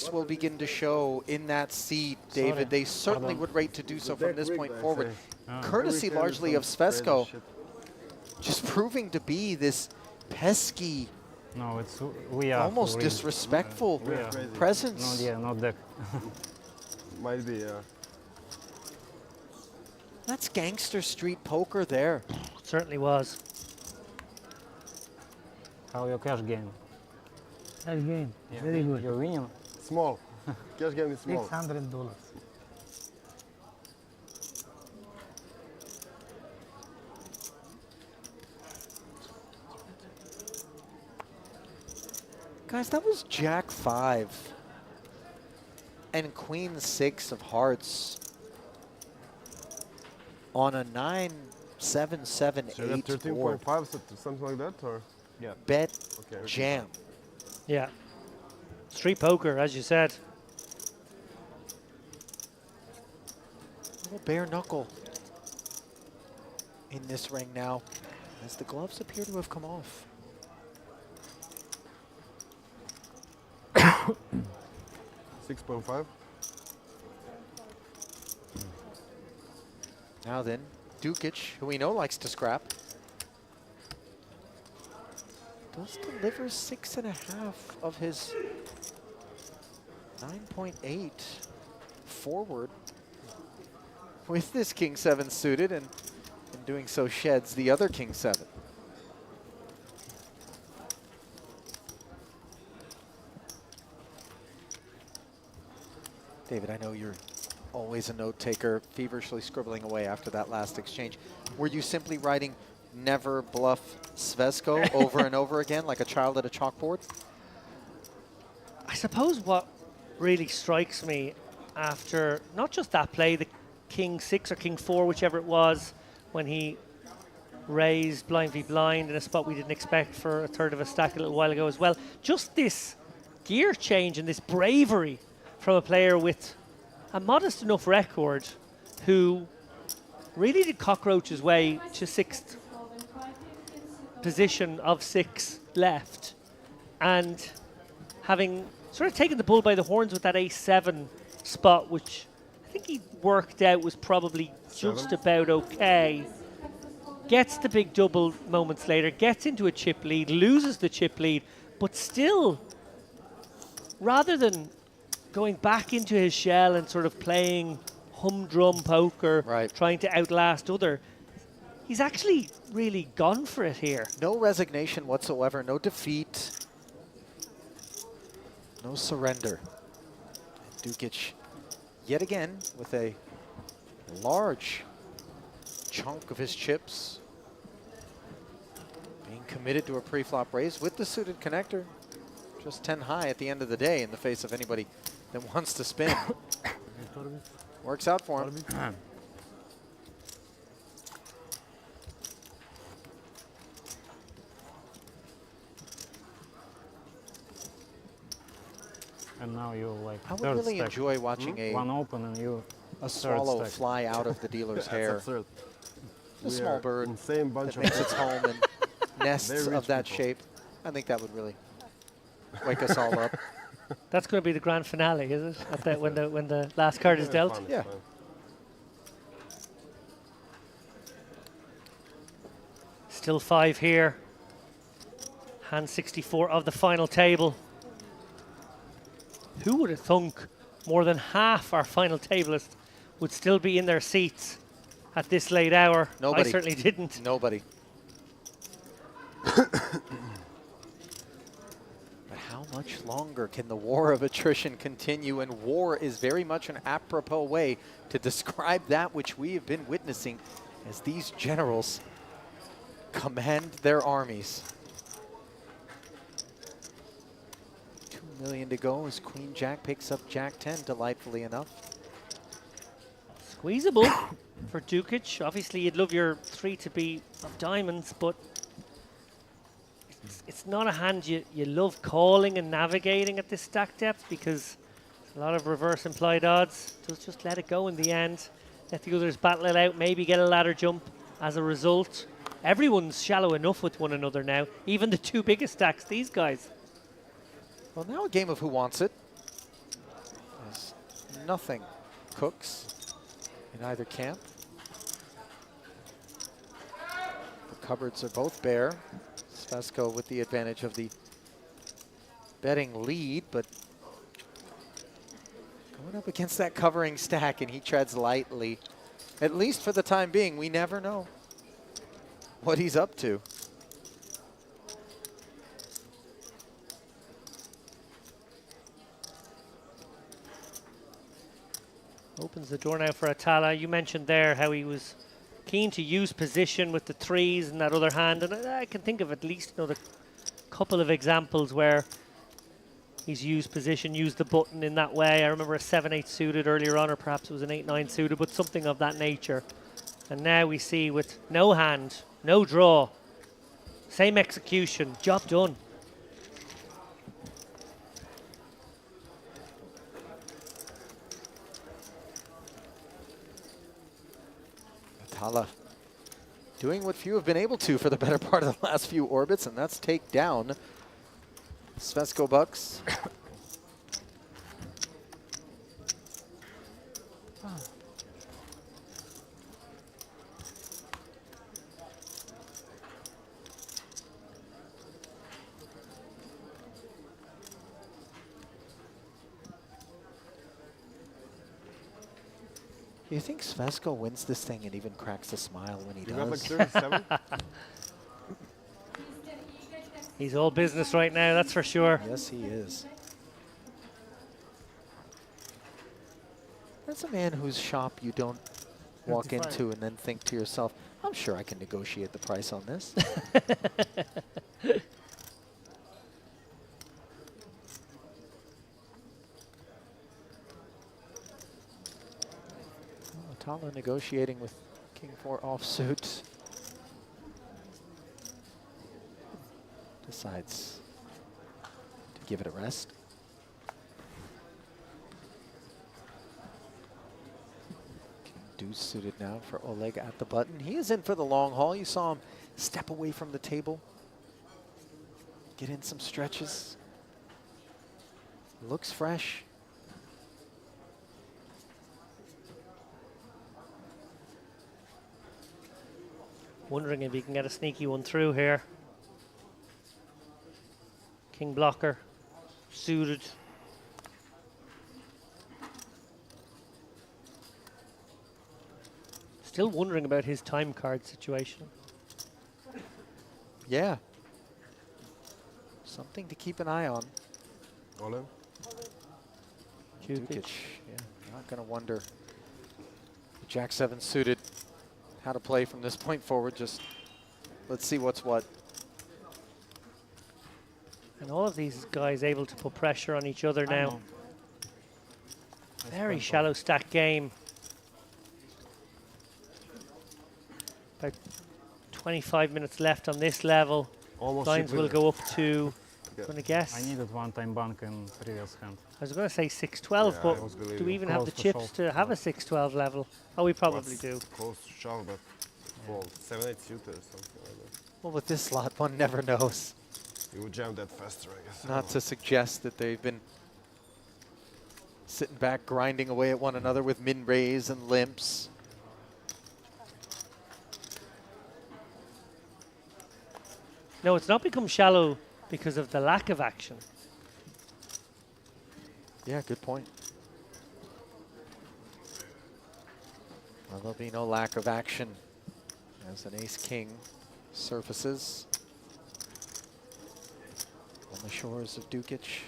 juice will begin to show in that seat, David. They certainly would rate to do so from this point forward. Courtesy largely of Svesco, just proving to be this pesky, No, it's we are almost really disrespectful presence. No, yeah, not that. Might be, yeah. That's gangster street poker there. Certainly was. How your cash game? That game, very good. You're winning. Small. Cash game is small. $600. Guys, that was Jack 5 and Queen 6 of hearts on a 9, 7, 7, So you 8 got board. 13.5, something like that, or? Yeah. Bet Okay. jam. Yeah. Street poker, as you said. Little bare knuckle in this ring now, as the gloves appear to have come off. 6.5. Now then, Dukic, who we know likes to scrap, does deliver 6.5 of his 9.8 forward with this King 7 suited, and in doing so sheds the other King 7. David, I know you're always a note taker, feverishly scribbling away after that last exchange. Were you simply writing "never bluff Svesco" over and over again like a child at a chalkboard? I suppose what really strikes me after not just that play, the King 6 or King 4, whichever it was, when he raised blind v blind in a spot we didn't expect for a third of a stack a little while ago as well. Just this gear change and this bravery from a player with a modest enough record who really did cockroach his way to 6th position of 6 left, and having sort of taken the bull by the horns with that ace-7 spot, which I think he worked out was probably just about okay, gets the big double moments later, gets into a chip lead, loses the chip lead, but still, rather than going back into his shell and sort of playing humdrum poker, trying to outlast other, he's actually really gone for it here. No resignation whatsoever, no defeat, no surrender. Dukic, yet again, with a large chunk of his chips being committed to a pre-flop raise with the suited connector, just 10 high at the end of the day in the face of anybody that wants to spin. Works out for him. And now you like. I would third really stack. enjoy watching One open and you. a third swallow stack. fly out of the dealer's hair. Absurd. A small bird Insane bunch that of makes its home and nests Very of rich that people. shape. I think that would really wake us all up. That's going to be the grand finale, is it? At the, when the last card is dealt? Fun, Yeah. fun. Still 5 here. Hand 64 of the final table. Who would have thunk more than half our final tablists would still be in their seats at this late hour? Nobody. I certainly didn't. Nobody. But how much longer can the war of attrition continue? And war is very much an apropos way to describe that which we have been witnessing as these generals command their armies. 2 million to go as Queen Jack picks up Jack 10, delightfully enough. Squeezable for Dukic. Obviously, you'd love your 3 to be of diamonds, but it's not a hand you love calling and navigating at this stack depth, because there's a lot of reverse implied odds. Just let it go in the end. Let the others battle it out, maybe get a ladder jump as a result. Everyone's shallow enough with one another now, even the 2 biggest stacks, these guys. Well, now a game of who wants it. nothing. Cooks in either camp. The cupboards are both bare. Svesko with the advantage of the betting lead, but going up against that covering stack, and he treads lightly. At least for the time being, we never know what he's up to. Opens the door now for Atala. You mentioned there how he was keen to use position with the threes in that other hand, and I can think of at least another couple of examples where he's used position, used the button in that way. I remember a 7-8 suited earlier on, or perhaps it was an 8-9 suited, but something of that nature. And now we see with no hand, no draw, same execution, job done. Atala doing what few have been able to for the better part of the last few orbits, and that's take down Svesko Bucks. Do you think Svesko wins this thing and even cracks a smile when he You got like does? 37? He's all business right now, that's for sure. Yes, he is. That's a man whose shop you don't walk 55. into and then think to yourself, I'm sure I can negotiate the price on this. Atala negotiating with King 4 offsuit. Decides to give it a rest. King Deuce suited now for Oleg at the button. He is in for the long haul. You saw him step away from the table, get in some stretches. Looks fresh. Wondering if he can get a sneaky one through here. King blocker, suited. Still wondering about his time card situation. Yeah. Something to keep an eye on. All in? Dukic. Yeah, not going to wonder. Jack 7 suited. How to play from this point forward. Just let's see what's what. And all of these guys able to put pressure on each other now. Very shallow stack game. About 25 minutes left on this level. Almost Lines chip will winner. go up to, Okay. I'm going to guess, I needed one-time bank in previous hand. I was going to say 6-12, Yeah, I but was do believing. we even have Close the to chips shove. to have a 6-12 level? Oh, we probably What's do. Close to shove, but well, 7-8 suited or something like that. Well, with this slot, one never knows. You would jam that faster, I guess. Not to suggest that they've been sitting back, grinding away at one another with min-rays and limps. No, it's not become shallow because of the lack of action. Yeah, good point. Well, there'll be no lack of action as an ace-king surfaces on the shores of Dukic.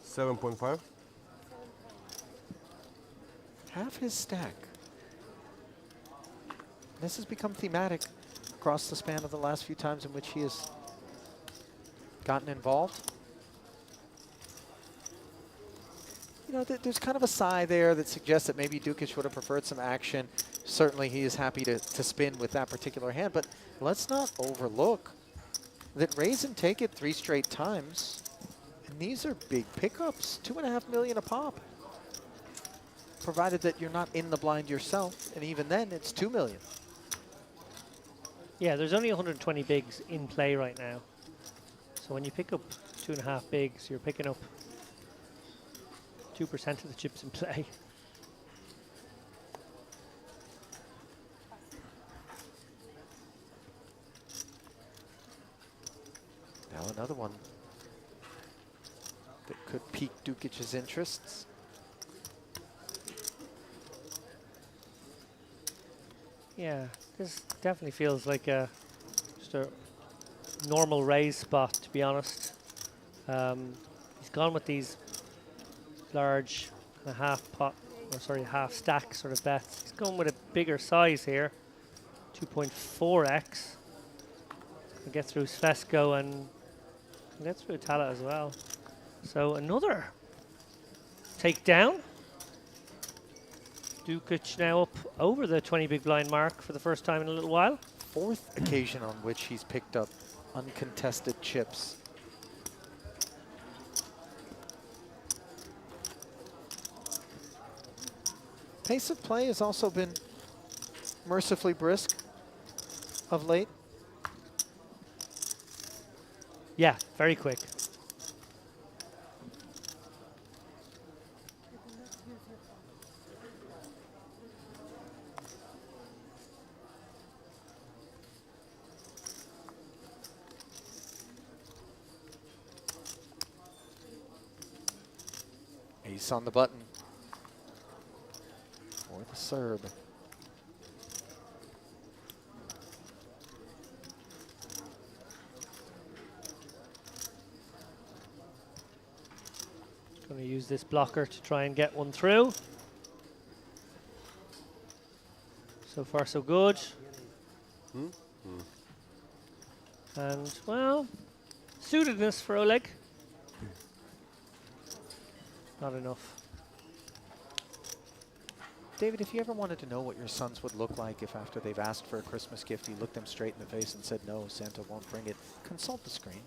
$7.5. Half his stack. This has become thematic across the span of the last few times in which he has gotten involved. You know, there's kind of a sigh there that suggests that maybe Dukic would have preferred some action. Certainly he is happy to spin with that particular hand, but let's not overlook that raise and take it 3 straight times. And these are big pickups, $2.5 million a pop. Provided that you're not in the blind yourself, and even then it's $2 million. Yeah, there's only 120 bigs in play right now. So when you pick up 2.5 bigs, you're picking up 2% of the chips in play. Now another one that could pique Dukic's interests. Yeah, this definitely feels like just a normal raise spot, to be honest. He's gone with these large kind of half stack sort of bets. He's going with a bigger size here, 2.4x. Can get through Svesco and can get through Tala as well. So another takedown. Dukic now up over the 20 big blind mark for the first time in a little while. Fourth occasion on which he's picked up uncontested chips. Pace of play has also been mercifully brisk of late. Yeah, very quick. Ace on the button for the Serb. Going to use this blocker to try and get one through. So far, so good. And, well, suitedness for Oleg. Not enough. David, if you ever wanted to know what your sons would look like if after they've asked for a Christmas gift, you looked them straight in the face and said, no, Santa won't bring it, consult the screen.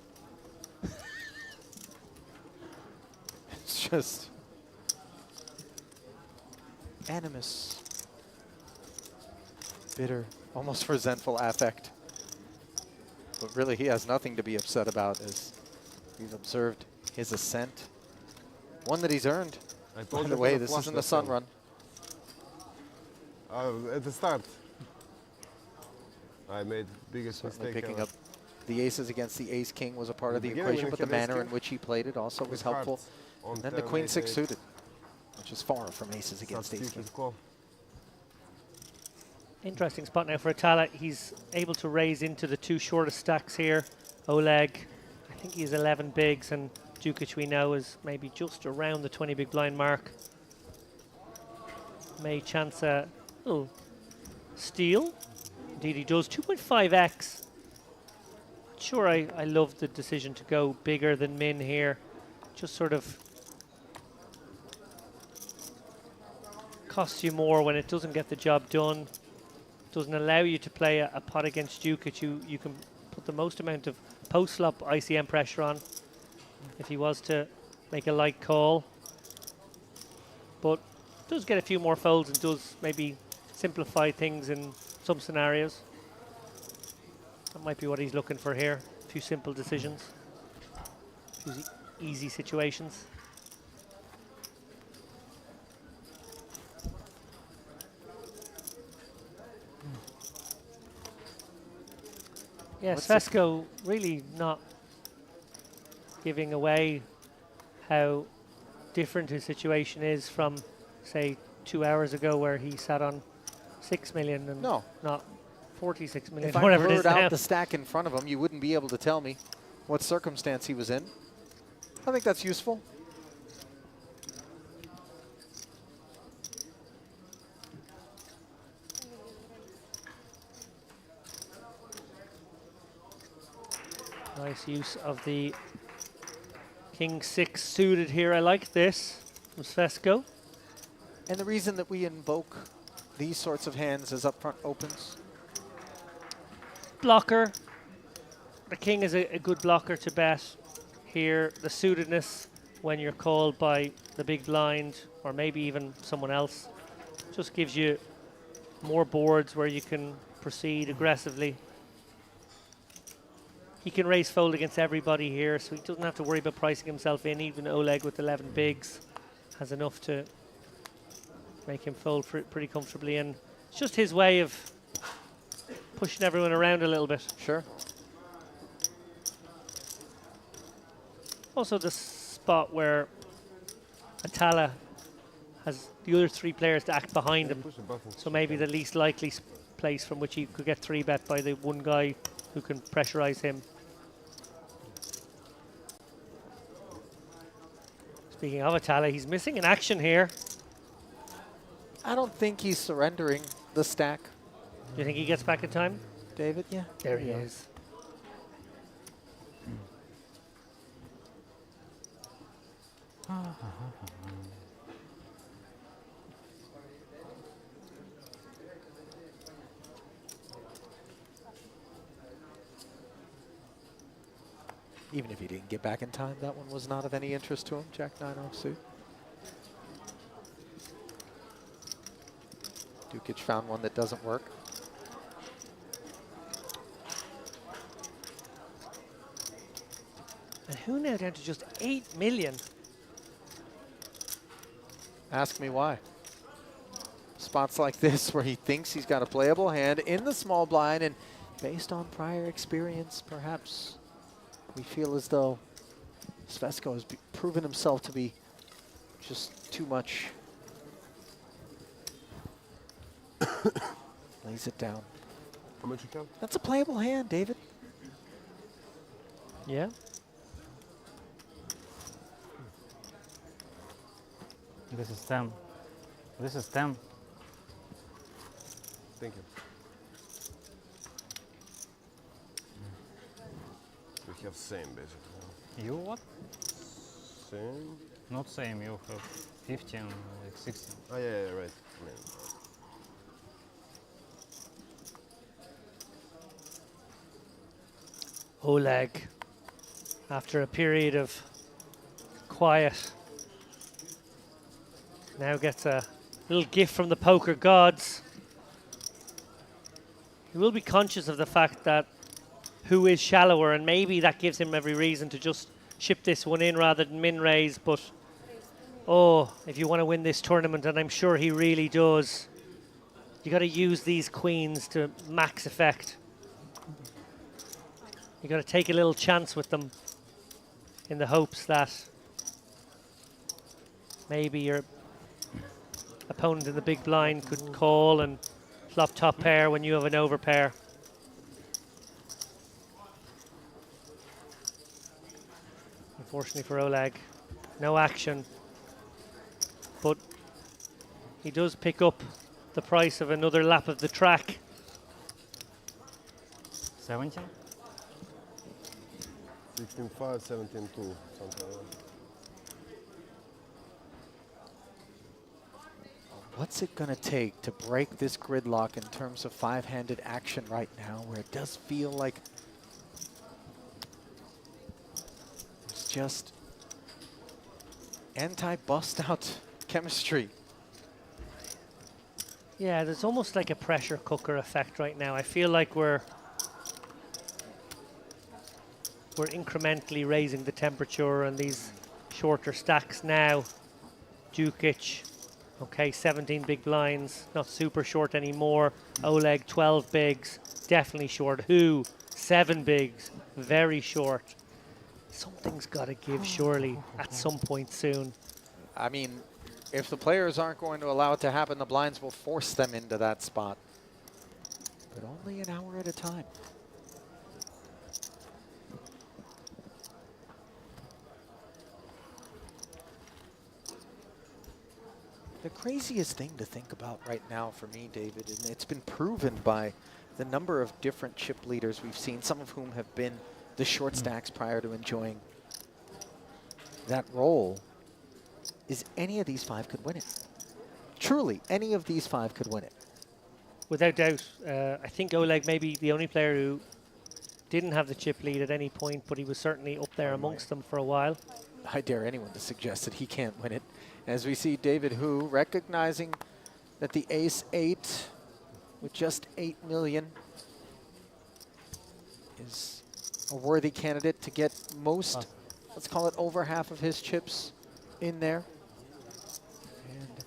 It's just animus, bitter, almost resentful affect. But really, he has nothing to be upset about as we've observed his ascent. One that he's earned. By the way, this isn't a sun run. At the start, I made biggest Certainly mistake picking ever. up the aces against the ace king was a part of the beginning equation, when but he the had ace manner in king which he played it also was with helpful. hearts on And then the turn, queen eight, six eight. suited, which is far from aces against ace king. Substitute call. Interesting spot now for Atala. He's able to raise into the two shortest stacks here. Oleg, I think he's 11 bigs, and Dukic we know is maybe just around the 20 big blind mark. May chance a little steal. Indeed he does. 2.5x. Sure, I love the decision to go bigger than min here. Just sort of costs you more when it doesn't get the job done. Doesn't allow you to play a pot against Dukic. You can put the most amount of post-flop ICM pressure on if he was to make a light call. But does get a few more folds and does maybe simplify things in some scenarios. That might be what he's looking for here. A few simple decisions. A few easy situations. Yeah, Svesco really not giving away how different his situation is from, say, 2 hours ago where he sat on 6 million and No. not 46 million, If I whatever it is blurred out now. the stack in front of him, you wouldn't be able to tell me what circumstance he was in. I think that's useful. Nice use of the King 6 suited here. I like this from Svesco. And the reason that we invoke these sorts of hands as upfront opens. Blocker. The King is a good blocker to bet here. The suitedness when you're called by the big blind or maybe even someone else just gives you more boards where you can proceed aggressively. he can raise fold against everybody here, so he doesn't have to worry about pricing himself in. Even Oleg with 11 bigs has enough to make him fold pretty comfortably, and it's just his way of pushing everyone around a little bit. Sure. Also the spot where Atala has the other 3 players to act behind him, Push the button. so maybe the least likely place from which he could get 3-bet by the one guy who can pressurize him. Speaking of Atala, he's missing in action here. I don't think he's surrendering the stack, Do you think he gets back in time? David. Yeah. There he is. Even if he didn't get back in time, that one was not of any interest to him. Jack 9 offsuit. Dukic found one that doesn't work. And who now down to just 8 million? Ask me why. Spots like this where he thinks he's got a playable hand in the small blind, and based on prior experience, perhaps we feel as though Svesko has proven himself to be just too much. Lays it down. How much you count? That's a playable hand, David. Yeah. This is 10. This is 10. Thank you. We have same basically. You what? Same. Not same. You have 15, like 16. Oh yeah, right. I mean, Oleg, after a period of quiet, now gets a little gift from the poker gods. He will be conscious of the fact that who is shallower, and maybe that gives him every reason to just ship this one in rather than min raise. But oh, if you want to win this tournament, and I'm sure he really does, you got to use these queens to max effect. You got to take a little chance with them in the hopes that maybe your opponent in the big blind could call and flop top pair when you have an overpair. Unfortunately for Oleg, no action, but he does pick up the price of another lap of the track. 17? 16-5, 17-2, something like that. What's it going to take to break this gridlock in terms of 5-handed action right now, where it does feel like it's just anti-bust-out chemistry? Yeah, there's almost like a pressure cooker effect right now. I feel like we're incrementally raising the temperature on these shorter stacks now. Dukic, okay, 17 big blinds, not super short anymore. Oleg, 12 bigs, definitely short. Who, 7 bigs, very short. Something's got to give surely at some point soon. I mean, if the players aren't going to allow it to happen, the blinds will force them into that spot. But only an hour at a time. The craziest thing to think about right now for me, David, and it's been proven by the number of different chip leaders we've seen, some of whom have been the short stacks prior to enjoying that role, is any of these 5 could win it. Truly, any of these 5 could win it. Without doubt, I think Oleg may be the only player who didn't have the chip lead at any point, but he was certainly up there amongst them for a while. I dare anyone to suggest that he can't win it. As we see David Hu recognizing that the ace-8 with just 8 million is a worthy candidate to get most, let's call it over half of his chips in there. And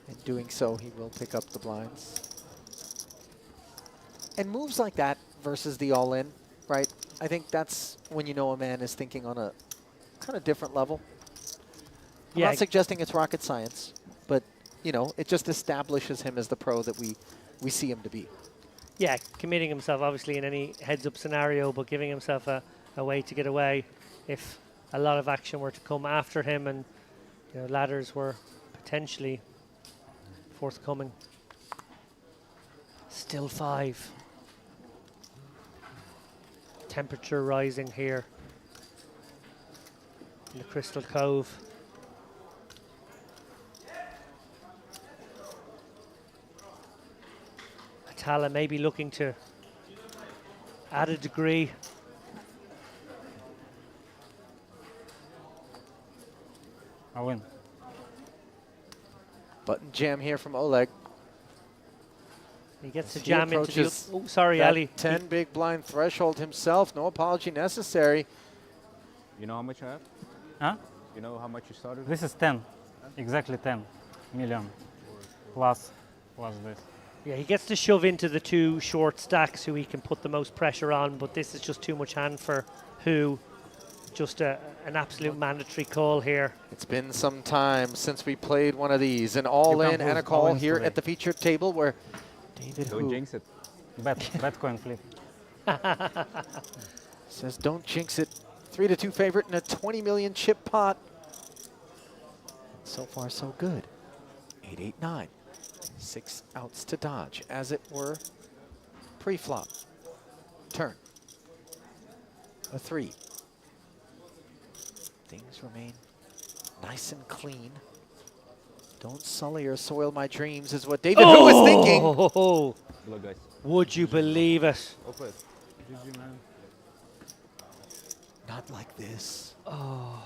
in doing so, he will pick up the blinds. And moves like that versus the all-in, right? I think that's when you know a man is thinking on a kind of different level. I'm Yeah. not suggesting it's rocket science, but you know, it just establishes him as the pro that we see him to be. Yeah, committing himself obviously in any heads-up scenario, but giving himself a way to get away if a lot of action were to come after him and you know, ladders were potentially forthcoming. Still 5. Temperature rising here in the Crystal Cove. Atala maybe looking to add a degree. I win. Button jam here from Oleg. He gets to He jam into the... approaches Oh, sorry, that Ali. 10 big blind threshold himself. No apology necessary. You know how much I have? Huh? You know how much you started? This is 10. Exactly 10 million. Plus this. Yeah, he gets to shove into the 2 short stacks who he can put the most pressure on, but this is just too much hand for who. Just an absolute mandatory call here. It's been some time since we played one of these. An all-in and a call all-ins here today. at the featured table where David Don't Hu jinx it. Bet coin flip. says don't jinx it. 3-2 favorite in a 20 million chip pot. So far, so good. 8-8-9. 6 outs to dodge, as it were. Pre-flop. Turn. A 3. Things remain nice and clean. Don't sully or soil my dreams is what David Hu is thinking. Oh, Good luck, guys. would you believe it? Open. Not like this. Oh.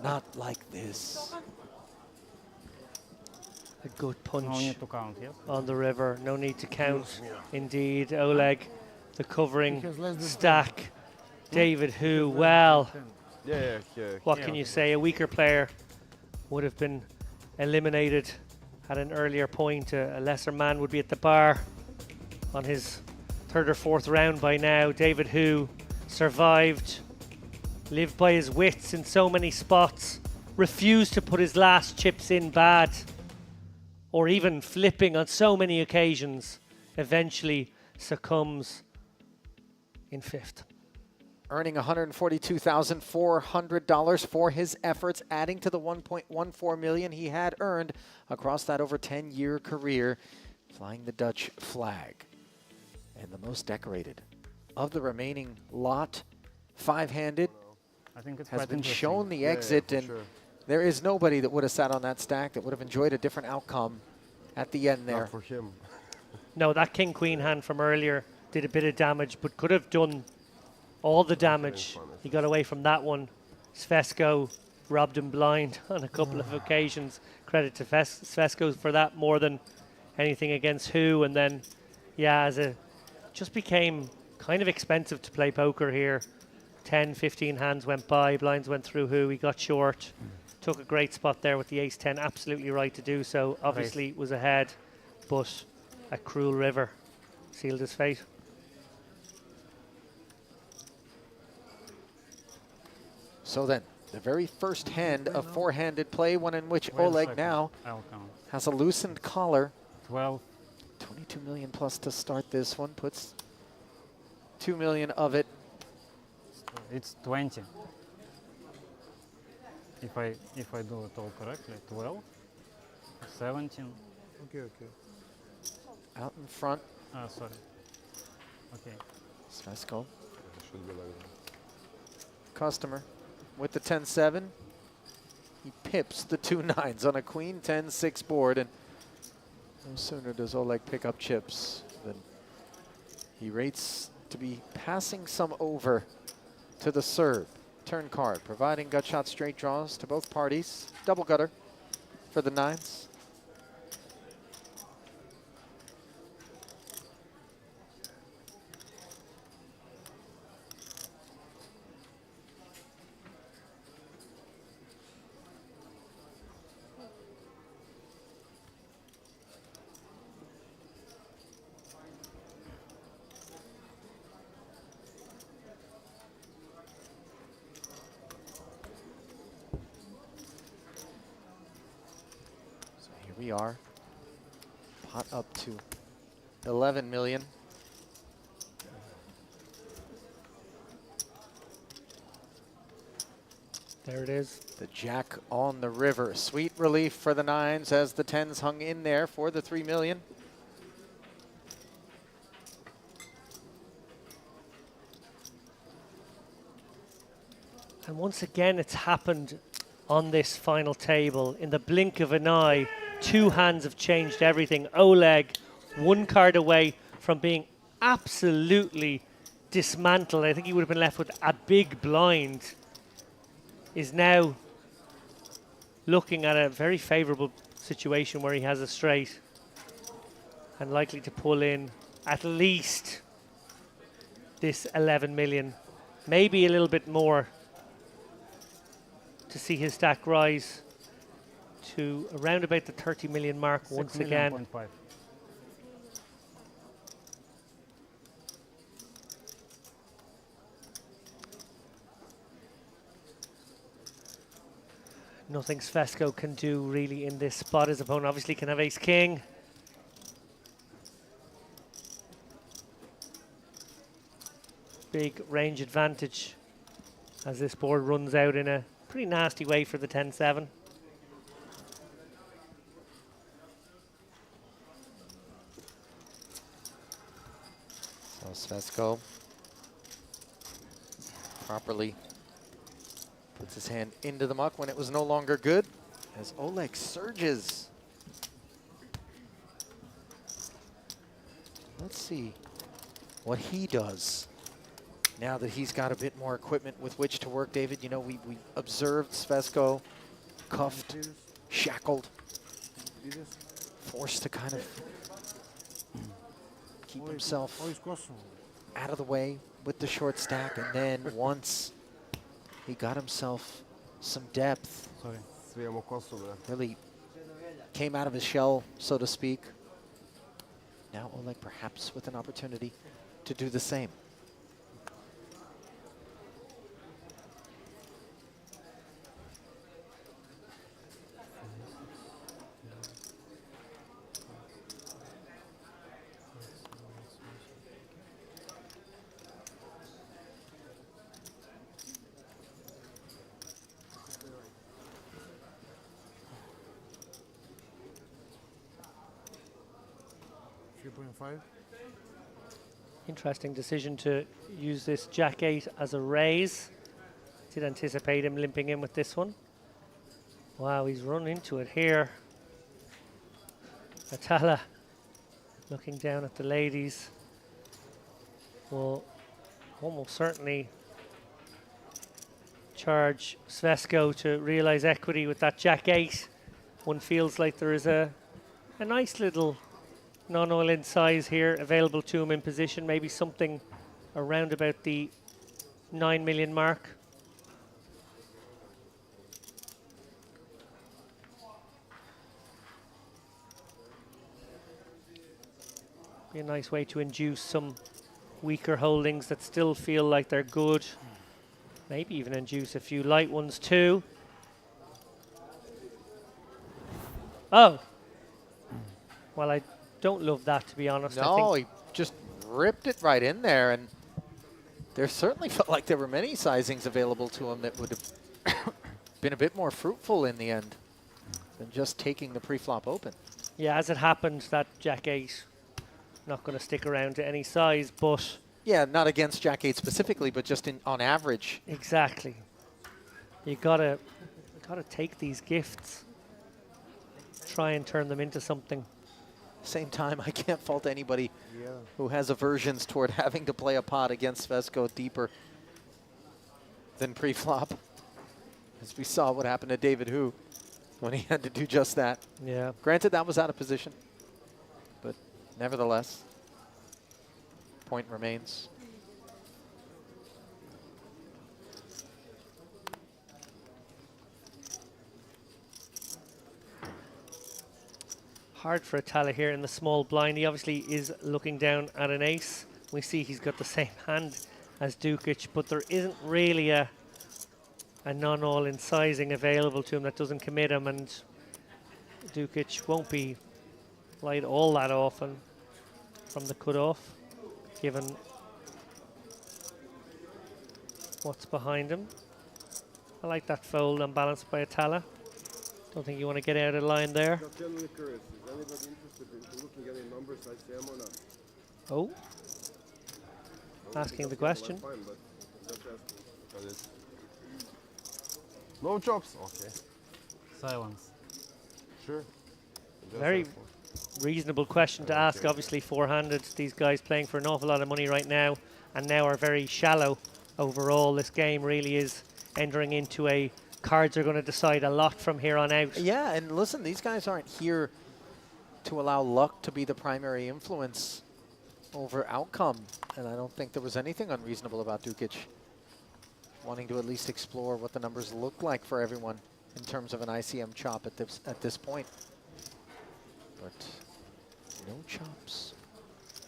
Not like this. A good No punch need to count, yes? on the river. No need to count. Indeed, Oleg, the covering Because less than stack. David Hu, well, Yeah. what can you say? A weaker player would have been eliminated at an earlier point. A lesser man would be at the bar on his 3rd or 4th round by now. David Hu survived, lived by his wits in so many spots, refused to put his last chips in bad, or even flipping on so many occasions, eventually succumbs in 5th. Earning $142,400 for his efforts, adding to the $1.14 million he had earned across that over 10-year career, flying the Dutch flag. And the most decorated of the remaining lot, 5-handed, I think it's has quite been interesting. shown the exit, for and sure. there is nobody that would have sat on that stack that would have enjoyed a different outcome at the end there. Not for him. No, that king-queen hand from earlier did a bit of damage, but could have done all the damage. He got away from that one. Svesko robbed him blind on a couple of occasions. Credit to Svesko for that more than anything against Hu. And then, yeah, just became kind of expensive to play poker here. 10, 15 hands went by, blinds went through Hu. He got short. Took a great spot there with the ace-10. Absolutely right to do so. Obviously was ahead, but a cruel river sealed his fate. So then, the very first hand of 4-handed play, one in which Wait a Oleg second. now I'll count. has a loosened collar. 12. 22 million plus to start this one, puts 2 million of it. It's 20. If I do it all correctly, 12, 17. Okay. Out in front, Sorry. Okay. Svesko, It should be like that. customer, with the 10-7. He pips the 2 9s on a queen 10-6 board, and no sooner does Oleg pick up chips than he rates to be passing some over to the serve. Turn card, providing gut shot straight draws to both parties. Double gutter for the 9s. GR. Pot up to 11 million. There it is. The jack on the river. Sweet relief for the nines as the tens hung in there for the 3 million. And once again, it's happened on this final table. In the blink of an eye, two hands have changed everything. Oleg, one card away from being absolutely dismantled. I think he would have been left with a big blind. Is now looking at a very favourable situation where he has a straight and likely to pull in at least this 11 million, maybe a little bit more, to see his stack rise to around about the 30 million mark once again. 6.5. Nothing Svesco can do really in this spot. His opponent obviously can have ace-king. Big range advantage as this board runs out in a pretty nasty way for the 10-7. So Svesco properly puts his hand into the muck when it was no longer good as Oleg surges. Let's see what he does now that he's got a bit more equipment with which to work, David. You know, we observed Svesco cuffed, shackled, forced to kind of keep himself out of the way with the short stack, and then once he got himself some depth, Svijemo kosu, bre. really came out of his shell, so to speak. Now Oleg perhaps with an opportunity to do the same. Interesting decision to use this Jack-8 as a raise. Did anticipate him limping in with this one. Wow, he's run into it here. Atala looking down at the ladies will almost certainly charge Svesco to realize equity with that Jack-8. One feels like there is a nice little non-all-in size here available to him in position, maybe something around about the 9 million mark. Be a nice way to induce some weaker holdings that still feel like they're good. Maybe even induce a few light ones too. Oh. Well, I don't love that, to be honest. No, he just ripped it right in there, and there certainly felt like there were many sizings available to him that would have been a bit more fruitful in the end than just taking the pre-flop open. Yeah, as it happened, that Jack-8 not going to stick around to any size, but... Yeah, not against Jack-8 specifically, but just on average. Exactly. You gotta take these gifts, try and turn them into something. Same time, I can't fault anybody who has aversions toward having to play a pot against Svesco deeper than pre-flop. As we saw what happened to David Hu when he had to do just that. Yeah. Granted, that was out of position, but nevertheless, point remains. Hard for Atala here in the small blind. He obviously is looking down at an ace. We see he's got the same hand as Dukic, but there isn't really a non-all-in sizing available to him that doesn't commit him, and Dukic won't be light all that often from the cutoff, given what's behind him. I like that fold unbalanced by Atala. Don't think you want to get out of line there. Just generally curious, is anybody interested in looking at any numbers ICM or not? Oh, asking the question. Fine, but just asking. Got it. No chops. Okay. Silence. Sure. Just Very asking. reasonable question to ask. Okay. Obviously, four-handed. These guys playing for an awful lot of money right now, and now are very shallow overall. This game really is entering into a cards are going to decide a lot from here on out. Yeah, and listen, these guys aren't here to allow luck to be the primary influence over outcome. And I don't think there was anything unreasonable about Dukic wanting to at least explore what the numbers look like for everyone in terms of an ICM chop at this point. But no chops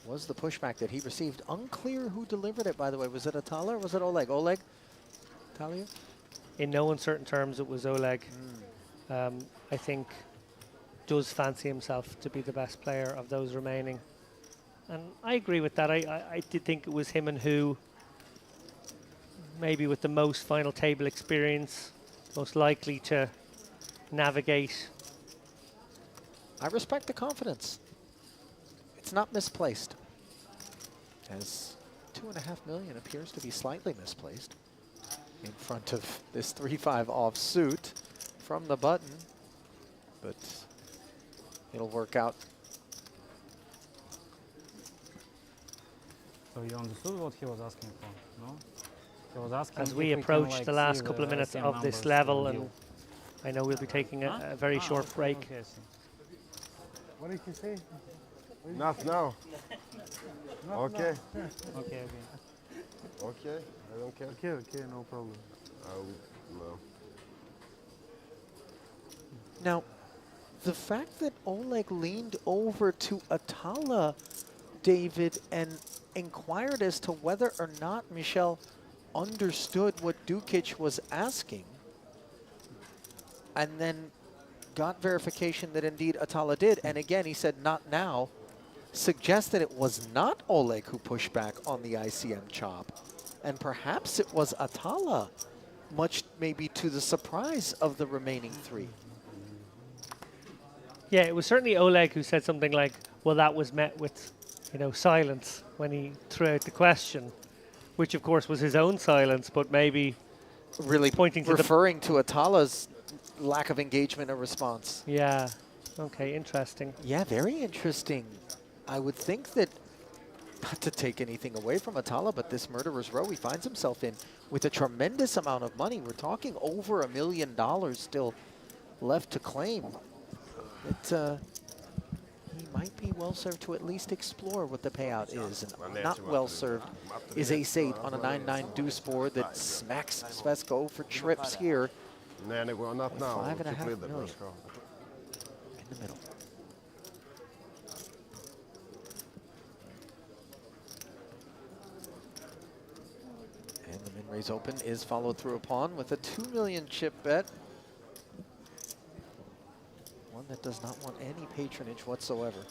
was the pushback that he received. Unclear who delivered it, by the way. Was it Atala or was it Oleg? Oleg? Talia? In no uncertain terms, it was Oleg. I think does fancy himself to be the best player of those remaining. And I agree with that. I did think it was him and who, maybe with the most final table experience, most likely to navigate. I respect the confidence. It's not misplaced, as 2.5 million appears to be slightly misplaced in front of this 3-5 offsuit from the button, but it'll work out. So you understood what he was asking for, no? He was asking As if we can, approach like, the see last couple of minutes ICM of this numbers level, in the and I know we'll be taking a very short okay, break. okay, I see. What did you say? Not now. Okay. Okay, okay. Okay. I don't care. Okay, okay, no problem. No. Now, the fact that Oleg leaned over to Atala, David, and inquired as to whether or not Michel understood what Dukic was asking, and then got verification that indeed Atala did, and again he said not now, suggests that it was not Oleg who pushed back on the ICM chop, and perhaps it was Atala, much maybe to the surprise of the remaining three. Yeah, it was certainly Oleg who said something like, well, that was met with, silence when he threw out the question, which of course was his own silence, but maybe Really pointing to the referring to Atala's lack of engagement or response. Yeah. Okay, interesting. Yeah, very interesting. I would think that, not to take anything away from Atala, but this murderer's row he finds himself in with a tremendous amount of money. We're talking over $1 million still left to claim. That he might be well served to at least explore what the payout is. And not well served is ace-8 on a 9-9 deuce board that smacks Svesko for trips here. Nej, det går not now. 5.5 Keep with it, million. let's go. In the middle. And the min-raise open is followed through upon with a 2 million chip bet. One that does not want any patronage whatsoever.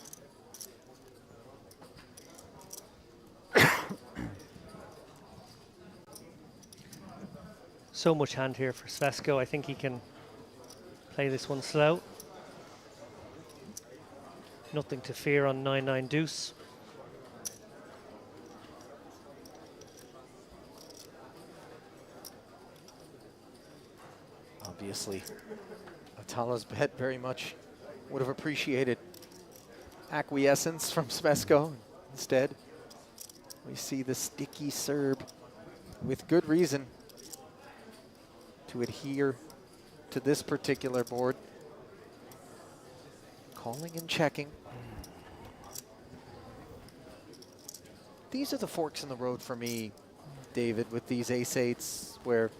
So much hand here for Svesko. I think he can play this one slow. Nothing to fear on 9-9 deuce. Obviously, Atala's bet very much would have appreciated acquiescence from Svesko. Instead, we see the sticky Serb with good reason to adhere to this particular board. Calling and checking. These are the forks in the road for me, David, with these ace-8s where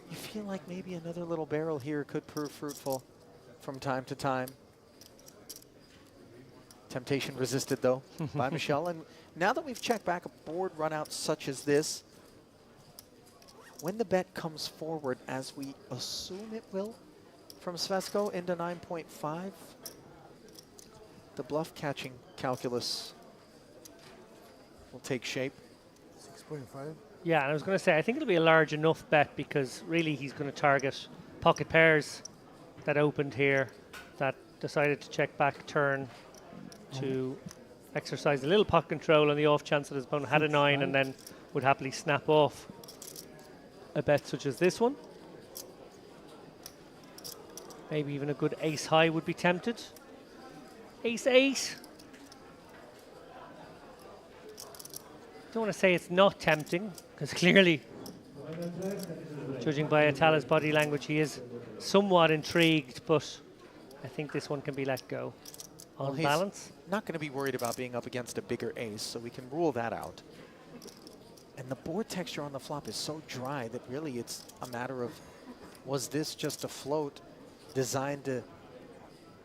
you feel like maybe another little barrel here could prove fruitful from time to time. Temptation resisted, though, by Michel. And now that we've checked back a board run out such as this, when the bet comes forward, as we assume it will, from Svesko into 9.5. The bluff catching calculus will take shape. 6.5. Yeah, and I was going to say, I think it'll be a large enough bet because really he's going to target pocket pairs that opened here, that decided to check back turn to exercise a little pocket control on the off chance that his opponent had a 9 and then would happily snap off a bet such as this one. Maybe even a good ace high would be tempted. Ace 8. Don't want to say it's not tempting, because clearly, judging by Atala's body language, he is somewhat intrigued, but I think this one can be let go on he's balance. not going to be worried about being up against a bigger ace, so we can rule that out. And the board texture on the flop is so dry that really it's a matter of, was this just a float designed to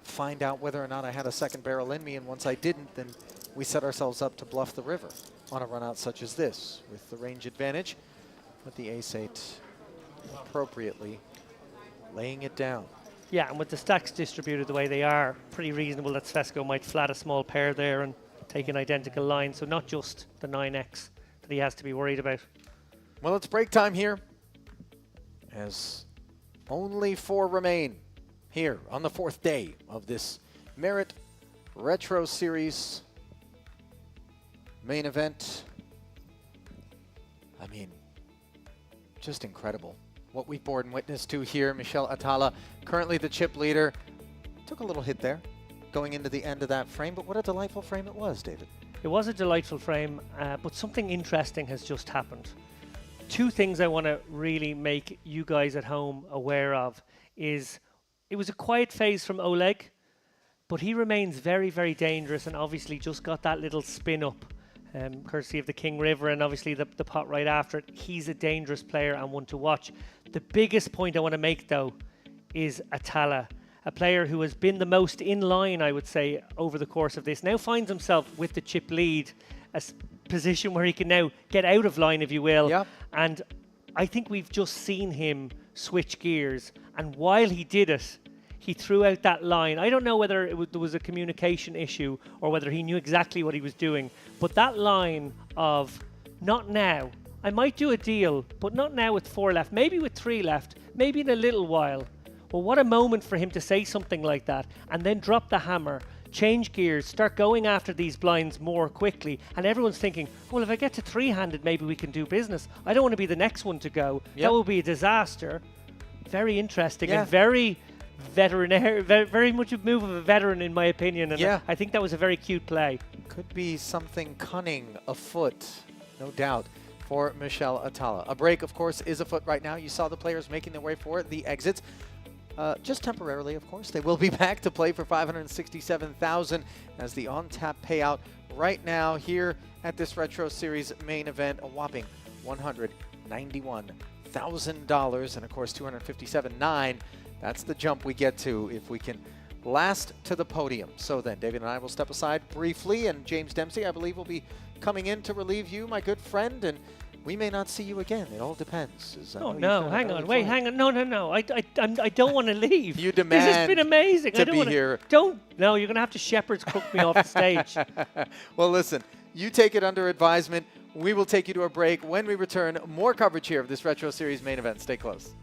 find out whether or not I had a second barrel in me, and once I didn't, then we set ourselves up to bluff the river on a run out such as this, with the range advantage, with the ace 8 appropriately laying it down. Yeah, and with the stacks distributed the way they are, pretty reasonable that Svesko might flat a small pair there and take an identical line, so not just the 9x that he has to be worried about. Well, it's break time here, as only 4 remain here on the 4th day of this Merit Retro Series main event. I mean, just incredible what we've board and witnessed to here. Michel Atala, currently the chip leader, took a little hit there going into the end of that frame, but what a delightful frame it was, David. It was a delightful frame, but something interesting has just happened. 2 things I want to really make you guys at home aware of is it was a quiet phase from Oleg, but he remains very, very dangerous and obviously just got that little spin up, courtesy of the King River and obviously the pot right after it. He's a dangerous player and one to watch. The biggest point I want to make, though, is Atala, a player who has been the most in line, I would say, over the course of this. Now finds himself with the chip lead, a position where he can now get out of line, if you will. Yep. And I think we've just seen him switch gears. And while he did it, he threw out that line. I don't know whether there was a communication issue or whether he knew exactly what he was doing. But that line of, not now. I might do a deal, but not now with 4 left. Maybe with 3 left. Maybe in a little while. Well, what a moment for him to say something like that and then drop the hammer, change gears, start going after these blinds more quickly. And everyone's thinking, well, if I get to 3-handed, maybe we can do business. I don't want to be the next one to go. Yep. That would be a disaster. Very interesting Yeah. and very veteran, very much a move of a veteran, in my opinion. And Yeah. I think that was a very cute play. Could be something cunning afoot, no doubt, for Michel Atala. A break, of course, is afoot right now. You saw the players making their way for the exits. Just temporarily, of course. They will be back to play for $567,000 as the on-tap payout right now here at this Retro Series main event, a whopping $191,000, and of course $257,900. That's the jump we get to if we can last to the podium. So then, David and I will step aside briefly, and James Dempsey, I believe, will be coming in to relieve you, my good friend, and we may not see you again. It all depends. Oh, no, hang on. Wait, hang on. No. I don't want to leave. You This has demand been amazing. to I don't be wanna, here. No, you're going to have to shepherd's crook me off the stage. Well, listen, you take it under advisement. We will take you to a break. When we return, more coverage here of this Retro Series main event. Stay close.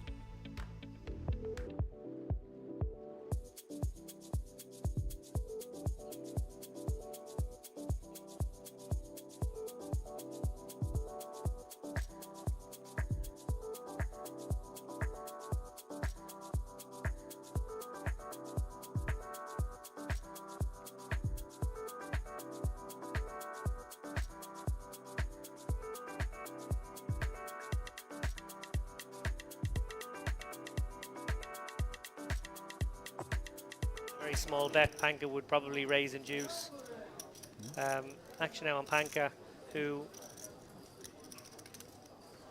Very small bet. Panka would probably raise and juice. Action now on Panka, who,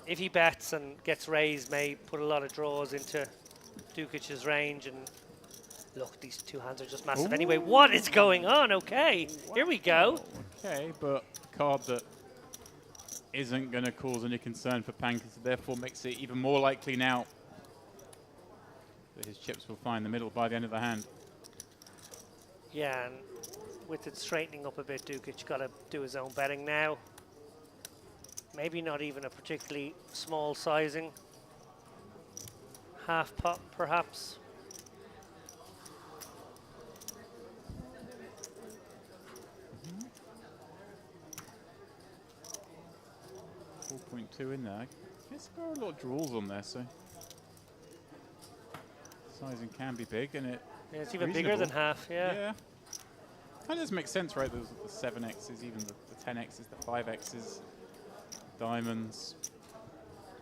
if he bets and gets raised, may put a lot of draws into Dukic's range. And look, these 2 hands are just massive. Anyway, what is going on? Okay, here we go. Okay, but a card that isn't going to cause any concern for Panka, so therefore makes it even more likely now that his chips will find the middle by the end of the hand. Yeah, and with it straightening up a bit, Dukic got to do his own betting now. Maybe not even a particularly small sizing. Half pot, perhaps. 4.2 in there. I guess there are a lot of draws on there, so sizing can be big, and Yeah, it's even bigger than half, yeah. That does make sense, right? There's the 7Xs, even the 10Xs, the 5Xs, diamonds.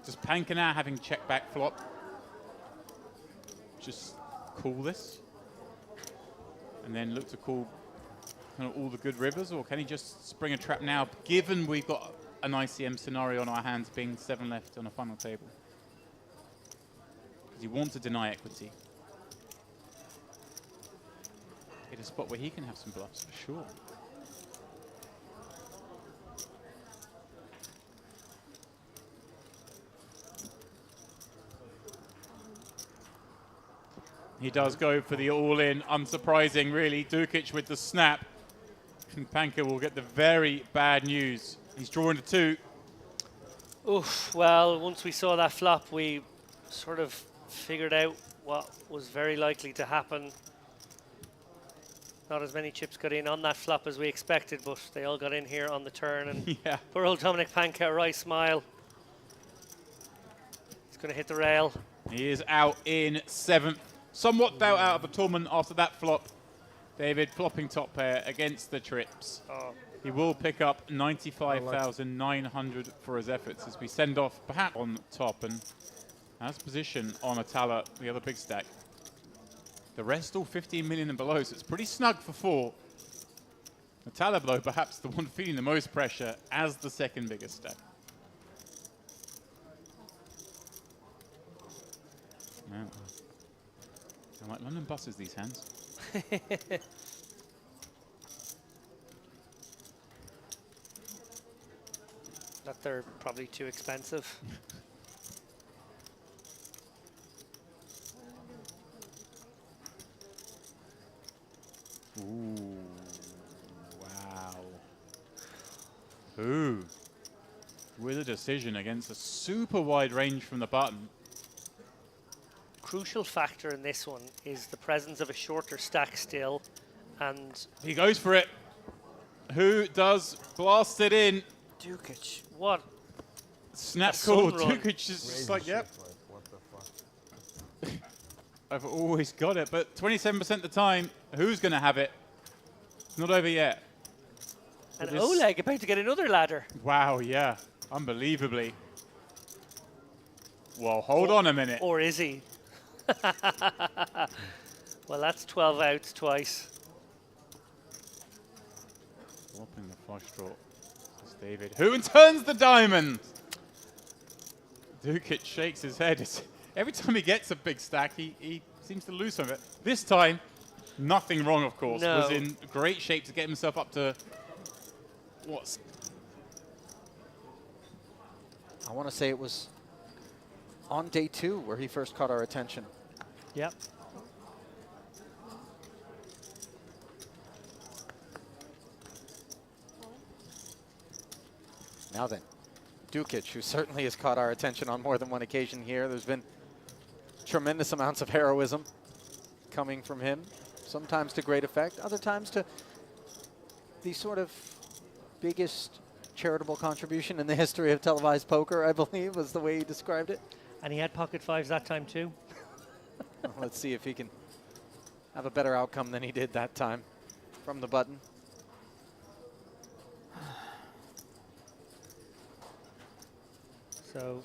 Just Panka now having check back flop. Just call this. And then look to call kind of all the good rivers, or can he just spring a trap now, given we've got an ICM scenario on our hands, being 7 left on a final table? Because he wants to deny equity. Hit a spot where he can have some bluffs, for sure. He does go for the all-in, unsurprising really. Dukic with the snap. And Panka will get the very bad news. He's drawing to 2. Oof, well, once we saw that flop, we sort of figured out what was very likely to happen. Not as many chips got in on that flop as we expected, but they all got in here on the turn. And Yeah. poor old Dominic Panka, a right smile. He's going to hit the rail. He is out in 7th. Somewhat doubt out of the tournament after that flop. David flopping top pair against the trips. Oh. He will pick up 95,900 for his efforts as we send off perhaps on top, and has position on Atala, the other big stack. The rest all 15 million and below, so it's pretty snug for 4. Atala below, perhaps the one feeling the most pressure as the second biggest stack. Yeah. They're like London buses, these hands. That they're probably too expensive. Ooh, wow. Ooh. With a decision against a super wide range from the button. Crucial factor in this one is the presence of a shorter stack still, and He goes for it. Who does blast it in? Dukic, what? Snap A call. sun run. Dukic is just like, yep, What the fuck? I've always got it. But 27% of the time, who's going to have it? It's not over yet. And this- Oleg about to get another ladder. Wow, yeah. Unbelievably. Well, hold on a minute. Or is he? Well, that's 12 outs twice. Flopping the flush draw. It's David, who turns the diamond. Dukic shakes his head. Every time he gets a big stack, he seems to lose some of it. This time, nothing wrong, of course. No. Was in great shape to get himself up to what's. I want to say it was on day 2 where he first caught our attention. Yep. Now then, Dukic, who certainly has caught our attention on more than one occasion here. There's been tremendous amounts of heroism coming from him, sometimes to great effect, other times to the sort of biggest charitable contribution in the history of televised poker, I believe, was the way he described it. And he had pocket fives that time too. Well, let's see if he can have a better outcome than he did that time from the button. So,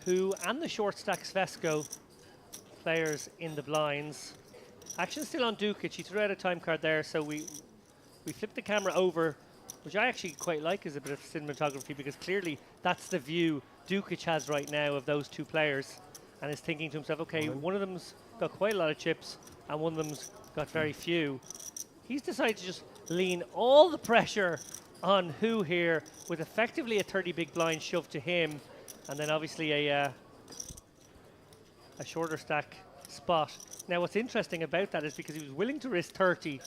who and the short stack Svesco players in the blinds. Action still on Dukic. He threw out a time card there, so we flipped the camera over, which I actually quite like as a bit of cinematography, because clearly that's the view Dukic has right now of those two players, and is thinking to himself, okay, one of them's got quite a lot of chips and one of them's got very few. He's decided to just lean all the pressure on Who here, with effectively a 30 big blind shoved to him, and then obviously a a shorter stack spot. Now, what's interesting about that is because he was willing to risk 30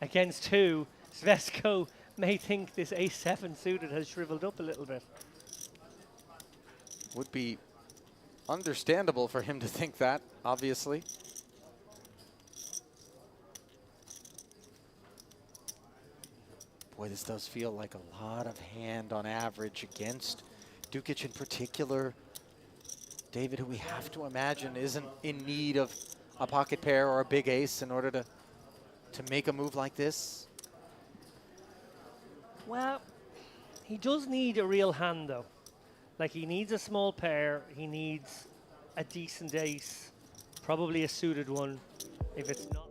against 2, Svesko may think this ace-7 suited has shriveled up a little bit. Would be understandable for him to think that, obviously. Boy, this does feel like a lot of hand on average against Dukic in particular. David, who we have to imagine isn't in need of a pocket pair or a big ace in order to make a move like this. Well, he does need a real hand, though. Like, he needs a small pair, he needs a decent ace, probably a suited one. If it's not...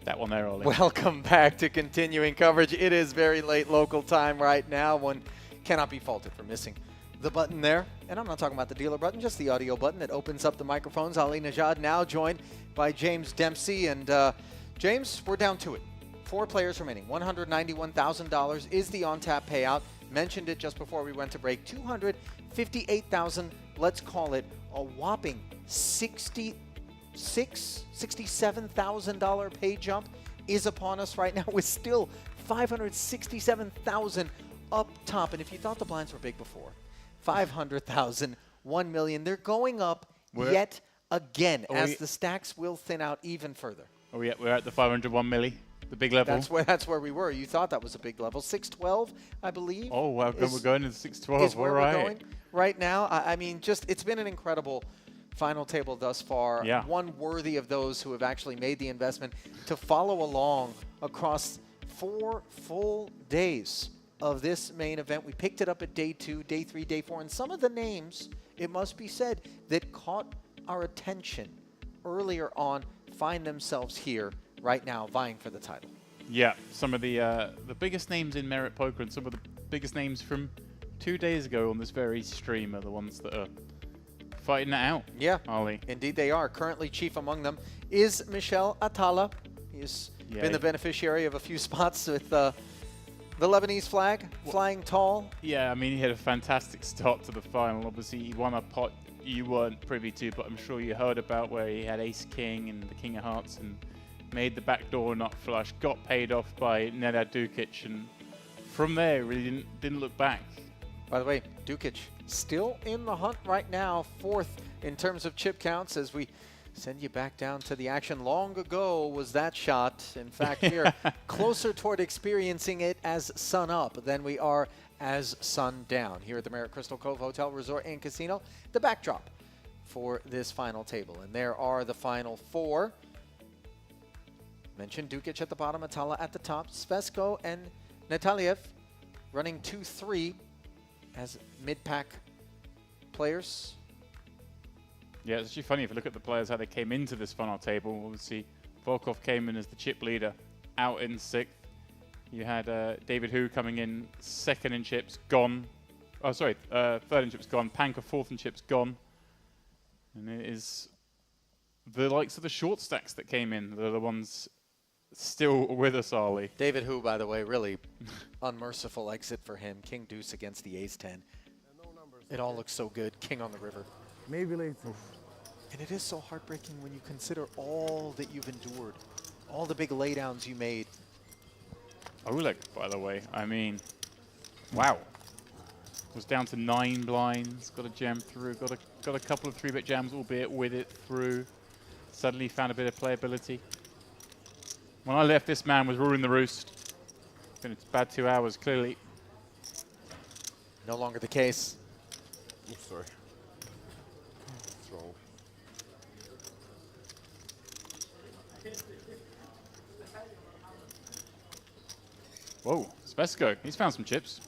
That one there, Ollie. Welcome back to continuing coverage. It is very late local time right now. One cannot be faulted for missing the button there. And I'm not talking about the dealer button, just the audio button that opens up the microphones. Ali Najad now joined by James Dempsey. And James, we're down to it. 4 players remaining. $191,000 is the on-tap payout. Mentioned it just before we went to break. $258,000, let's call it a whopping $67,000 pay jump is upon us right now with still $567,000 up top. And if you thought the blinds were big before, $500,000, $1 million, they're going up yet again as the stacks will thin out even further. Oh yeah, we're at the 501 milli, the big level. That's where we were. You thought that was a big level. 612, I believe. Oh, wow, we're going to 612. Is where all right. we're going right now. I mean, just it's been an incredible final table thus far. Yeah. One worthy of those who have actually made the investment to follow along across 4 full days of this main event. We picked it up at day 2, day 3, day 4, and some of the names, it must be said, that caught our attention earlier on find themselves here right now vying for the title. Yeah, some of the biggest names in Merit Poker and some of the biggest names from 2 days ago on this very stream are the ones that are fighting it out. Yeah, Ollie. Indeed they are. Currently chief among them is Michel Atala. He's been the beneficiary of a few spots with the Lebanese flag flying tall. Yeah, I mean, he had a fantastic start to the final. Obviously, he won a pot you weren't privy to, but I'm sure you heard about where he had ace-king and the king of hearts and made the backdoor nut flush, got paid off by Nenad Dukic, and from there really didn't look back. By the way, Dukic still in the hunt right now, 4th in terms of chip counts as we send you back down to the action. Long ago was that shot. In fact, we're closer toward experiencing it as sun up than we are as sun down here at the Marriott Crystal Cove Hotel, Resort and Casino. The backdrop for this final table. And there are the final 4. Mentioned Dukic at the bottom, Atala at the top, Svesko and Nataliev running 2-3 as mid-pack players. Yeah, it's actually funny if you look at the players, how they came into this final table. Obviously, Volkov came in as the chip leader, out in 6th. You had David Hu coming in 2nd in chips, gone. Oh, sorry, 3rd in chips, gone. Panka 4th in chips, gone. And it is the likes of the short stacks that came in. They're the ones still with us, Ollie. David Hu, by the way, really unmerciful exit for him. King deuce against the ace-10. It all looks so good. King on the river. Maybe later. And it is so heartbreaking when you consider all that you've endured, all the big laydowns you made. Oleg, by the way, I mean, wow. Was down to 9 blinds, got a jam through, got a couple of 3-bit jams, albeit with it through. Suddenly found a bit of playability. When I left, this man was ruling the roost. Been a bad 2 hours, clearly. No longer the case. Oops, sorry. It's wrong. Whoa, Svesko, he's found some chips.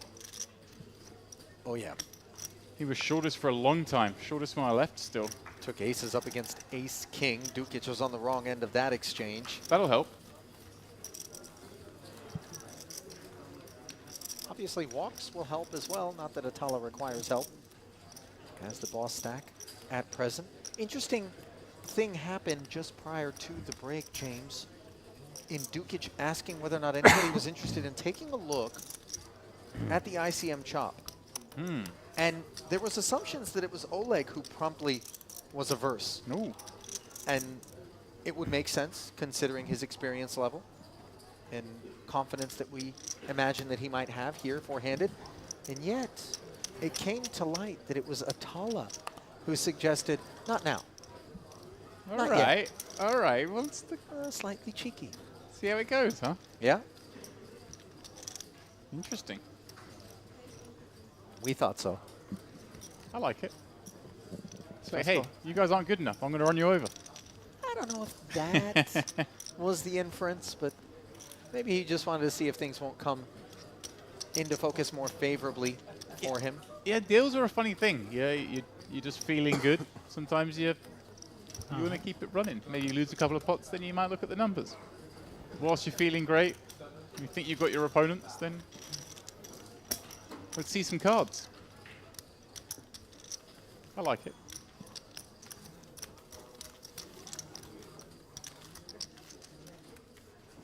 Oh, yeah. He was shortest for a long time. Shortest from my left still. Took aces up against ace-king. Dukic was on the wrong end of that exchange. That'll help. Obviously, walks will help as well. Not that Atala requires help. Has the boss stack at present. Interesting thing happened just prior to the break, James. In Dukic asking whether or not anybody was interested in taking a look at the ICM chop. And there was assumptions that it was Oleg who promptly was averse. No. And it would make sense considering his experience level and confidence that we imagine that he might have here four-handed. And yet, it came to light that it was Atala who suggested, not now. All right. All right. Well, let's Slightly cheeky. see how it goes, huh? Yeah, Interesting. we thought so. I like it. So, Let's hey, go. you guys aren't good enough. I'm going to run you over. I don't know if that was the inference, but maybe he just wanted to see if things won't come into focus more favorably for him. Yeah, deals are a funny thing. Yeah, you're just feeling good. Sometimes you want to keep it running. Maybe you lose a couple of pots, then you might look at the numbers. Whilst you're feeling great, you think you've got your opponents, then let's see some cards. I like it.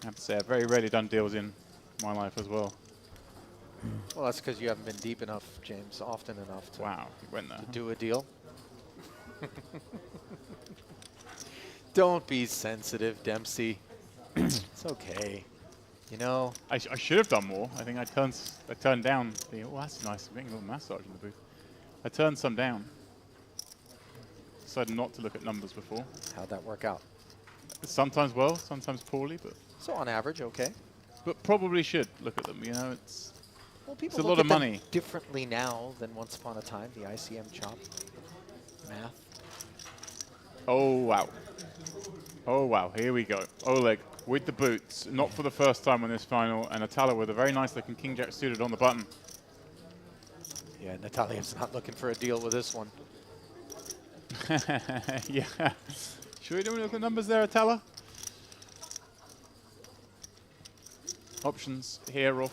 I have to say, I've very rarely done deals in my life as well. Well, that's because you haven't been deep enough, James, often enough to Wow, you went there. do a deal. Don't be sensitive, Dempsey. It's okay. You know, I should have done more. I think I turned down the. Oh, that's nice. I'm getting a little massage in the booth. I turned some down. Decided not to look at numbers before. how'd that work out? Sometimes well, sometimes poorly, So on average, okay. but probably should look at them. You know, it's Well, people a look lot at of them money. differently now than once upon a time. The ICM chop math. oh wow, oh wow. Here we go. Oleg with the boots, not for the first time on this final, and Atala with a very nice looking king jack suited on the button. Yeah, Nataliev's not looking for a deal with this one. Yeah. Should we do look at the numbers there, Atala? Options here off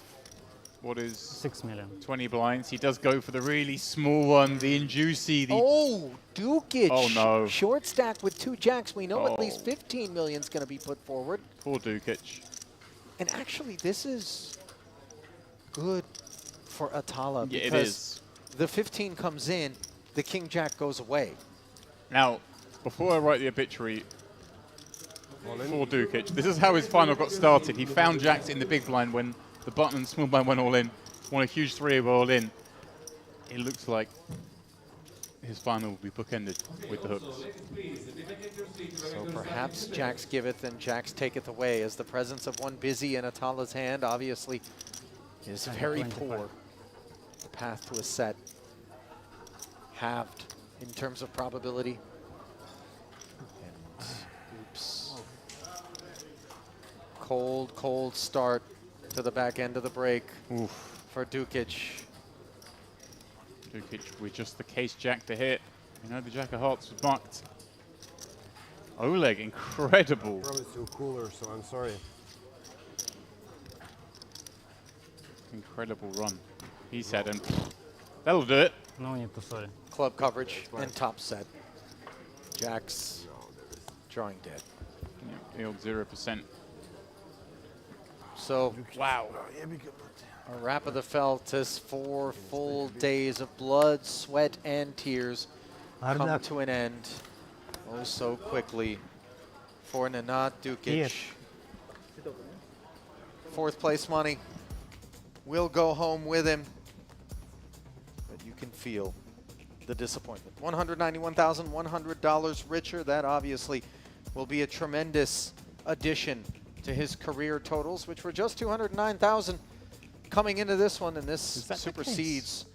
what is 6 million. 20 blinds. He does go for the really small one, the Injuicy. The Oh, Dukic. Oh, no. Short stack with two jacks. We know at Oh. least 15 million is going to be put forward. Poor Dukic. And actually, this is good for Atala Yeah, it because is. the 15 comes in, the king jack goes away. Now, before I write the obituary for Dukic, this is how his final got started. He found jacks in the big blind when the button and small blind went all in. Won a huge three all in. It looks like his final will be bookended with the hooks. So perhaps jacks giveth and jacks taketh away, as the presence of one busy in Atala's hand obviously is very 25. poor. The path to a set halved in terms of probability. And oops. Cold, cold start to the back end of the break for Dukic. Dukic with just the case jack to hit. You know, the jack of hearts was marked. Oleg, incredible. Promised you cooler, so I'm sorry. Incredible run. He said, and that'll do it. No need to sorry. Club coverage and top set. Jacks drawing dead. Yeah, the old 0%. So, wow. A wrap of the felt as 4 full days of blood, sweat, and tears come to an end oh so quickly for Nenad Dukic. Yes. Fourth place money will go home with him, but you can feel the disappointment. $191,100 richer. That obviously will be a tremendous addition to his career totals, which were just $209,000 coming into this one, and this Is that the supersedes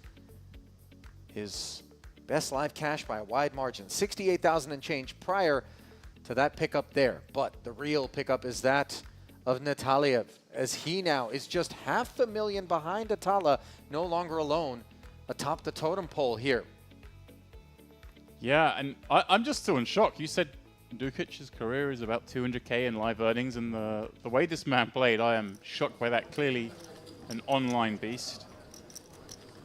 his best live cash by a wide margin. $68,000 and change prior to that pickup there. But the real pickup is that of Nataliev, as he now is just $500,000 behind Atala, no longer alone atop the totem pole here. Yeah, and I'm just still in shock. You said Dukic's career is about 200K in live earnings, and the way this man played, I am shocked by that. Clearly an online beast.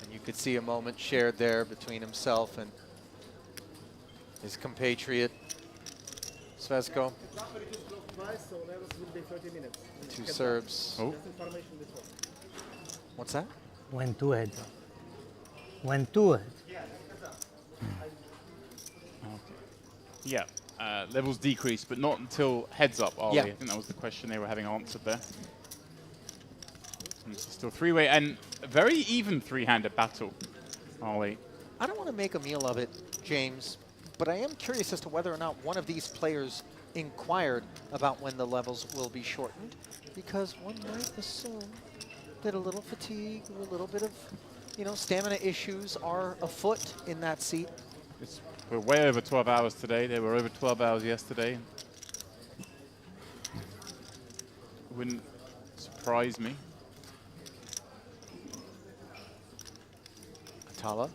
And you could see a moment shared there between himself and his compatriot, Svesko. Twice, so levels will be 30 minutes. Two Serbs. Oh, Just information before. What's that? Went to it. Went to it. yeah. Levels decrease, but not until heads up, are Yeah. we? I think that was the question they were having answered there. And this is still three-way, and a very even three-handed battle, Ollie. I don't want to make a meal of it, James, but I am curious as to whether or not one of these players inquired about when the levels will be shortened, because one might assume that a little fatigue, a little bit of, you know, stamina issues are afoot in that seat. We're way over 12 hours today. They were over 12 hours yesterday. Wouldn't surprise me. Atala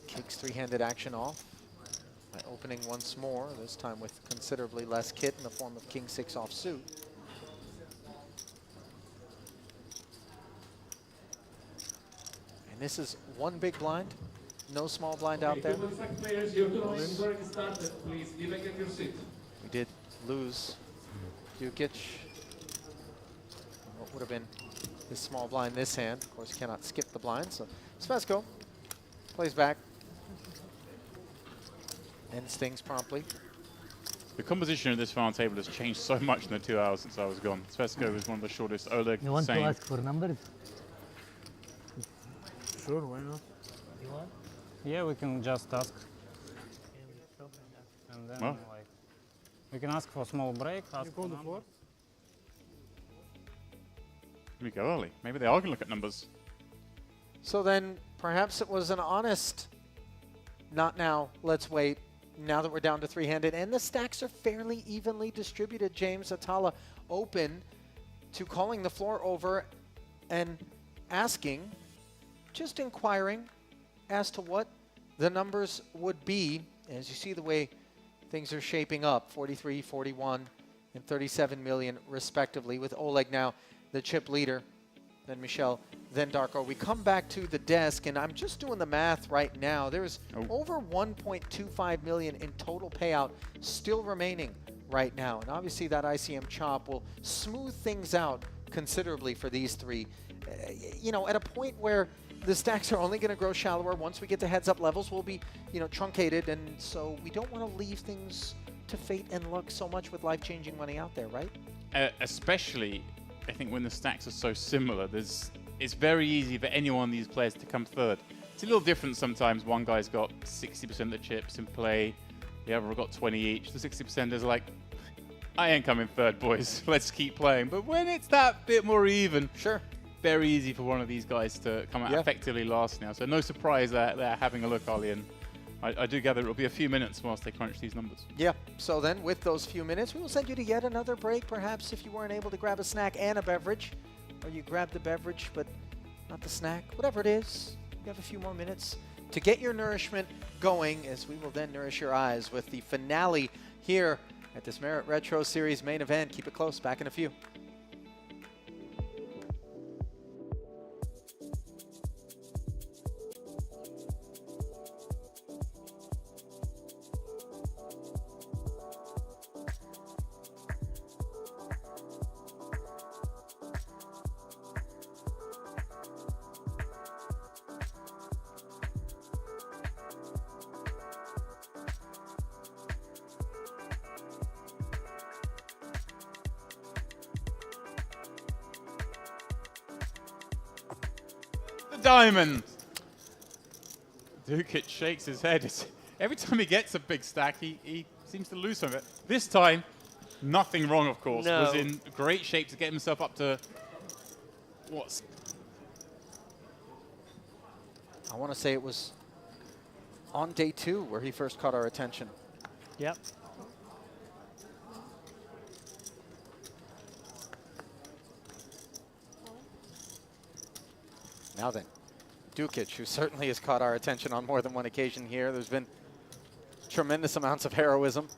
kicks three-handed action off by opening once more, this time with considerably less kit in the form of King 6 offsuit. And this is one big blind, no small blind out there. We did lose Dukic. What would have been his small blind this hand. Of course, cannot skip the blind, so Svesko plays back. Ends things promptly. The composition of this final table has changed so much in the 2 hours since I was gone. Svesko is one of the shortest. Oleg, You want to same. ask for numbers? Sure, why not? You want? Yeah, we can just ask. And then, Well. like, we can ask for a small break. Ask You go for on the numbers. floor? We go early. Maybe they are going to look at numbers. So then perhaps it was an honest, not now, let's wait, now that we're down to three-handed. And the stacks are fairly evenly distributed. James Atala open to calling the floor over and asking, just inquiring as to what the numbers would be. As you see the way things are shaping up, 43, 41, and 37 million respectively, with Oleg now the chip leader, then Michel, then Darko. We come back to the desk, and I'm just doing the math right now. There's over 1.25 million in total payout still remaining right now. And obviously that ICM chop will smooth things out considerably for these three. You know, at a point where the stacks are only going to grow shallower. Once we get to heads-up levels, we'll be, you know, truncated, and so we don't want to leave things to fate and luck so much with life-changing money out there, right? Especially, I think, when the stacks are so similar. It's very easy for any one of these players to come third. It's a little different sometimes. One guy's got 60% of the chips in play. The other got 20 each. The 60% is like, I ain't coming third, boys. Let's keep playing. But when it's that bit more even, Sure. very easy for one of these guys to come out Yeah. effectively last now. So no surprise that they're having a look, Ollie. And I do gather it'll be a few minutes whilst they crunch these numbers. Yeah, so then with those few minutes, we will send you to yet another break, perhaps if you weren't able to grab a snack and a beverage, or you grabbed the beverage but not the snack, whatever it is, you have a few more minutes to get your nourishment going, as we will then nourish your eyes with the finale here at this Merit Retro Series main event. Keep it close, back in a few. Diamond! Dukic shakes his head. Every time he gets a big stack, he seems to lose some of it. This time, nothing wrong, of course. No. Was in great shape to get himself up to what's... I want to say it was on day 2 where he first caught our attention. Yep. Now then, Dukic, who certainly has caught our attention on more than one occasion here. There's been tremendous amounts of heroism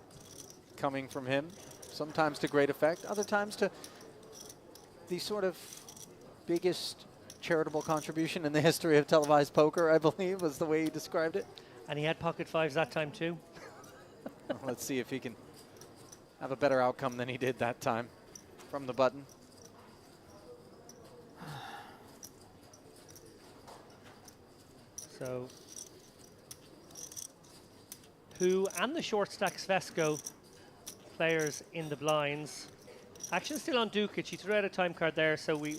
coming from him, sometimes to great effect, other times to the sort of biggest charitable contribution in the history of televised poker, I believe, was the way he described it. And he had pocket fives that time too. Well, let's see if he can have a better outcome than he did that time from the button. So, who and the short stack Svesko players in the blinds. Action still on Dukic. He threw out a time card there, so we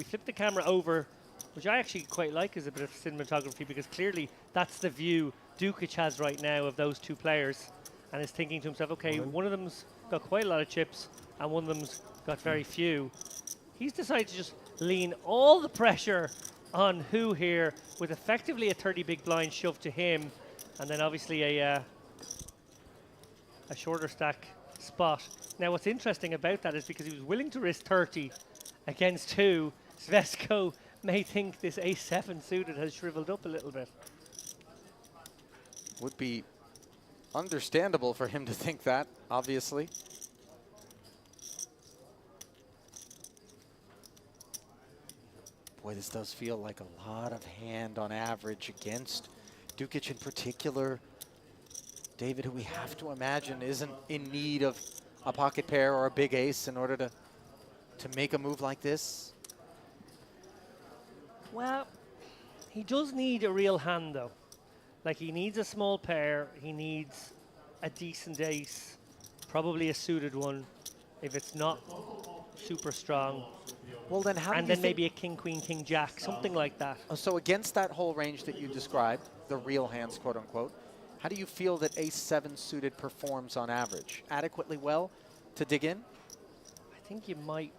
flipped the camera over, which I actually quite like as a bit of cinematography, because clearly that's the view Dukic has right now of those two players, and is thinking to himself, okay, one of them's got quite a lot of chips and one of them's got very few. He's decided to just lean all the pressure on Who here, with effectively a 30 big blind shoved to him, and then obviously a shorter stack spot. Now what's interesting about that is because he was willing to risk 30 against Who, Svesko may think this ace-7 suited has shriveled up a little bit. Would be understandable for him to think that, obviously. Boy, this does feel like a lot of hand on average against Dukic in particular. David, who we have to imagine isn't in need of a pocket pair or a big ace in order to make a move like this. Well, he does need a real hand though. Like, he needs a small pair, he needs a decent ace, probably a suited one, if it's not super strong. Well, then how and do you then maybe a king, queen, king, jack, something like that. So against that whole range that you described, the real hands, quote unquote, how do you feel that ace-7 suited performs on average? Adequately well to dig in? I think you might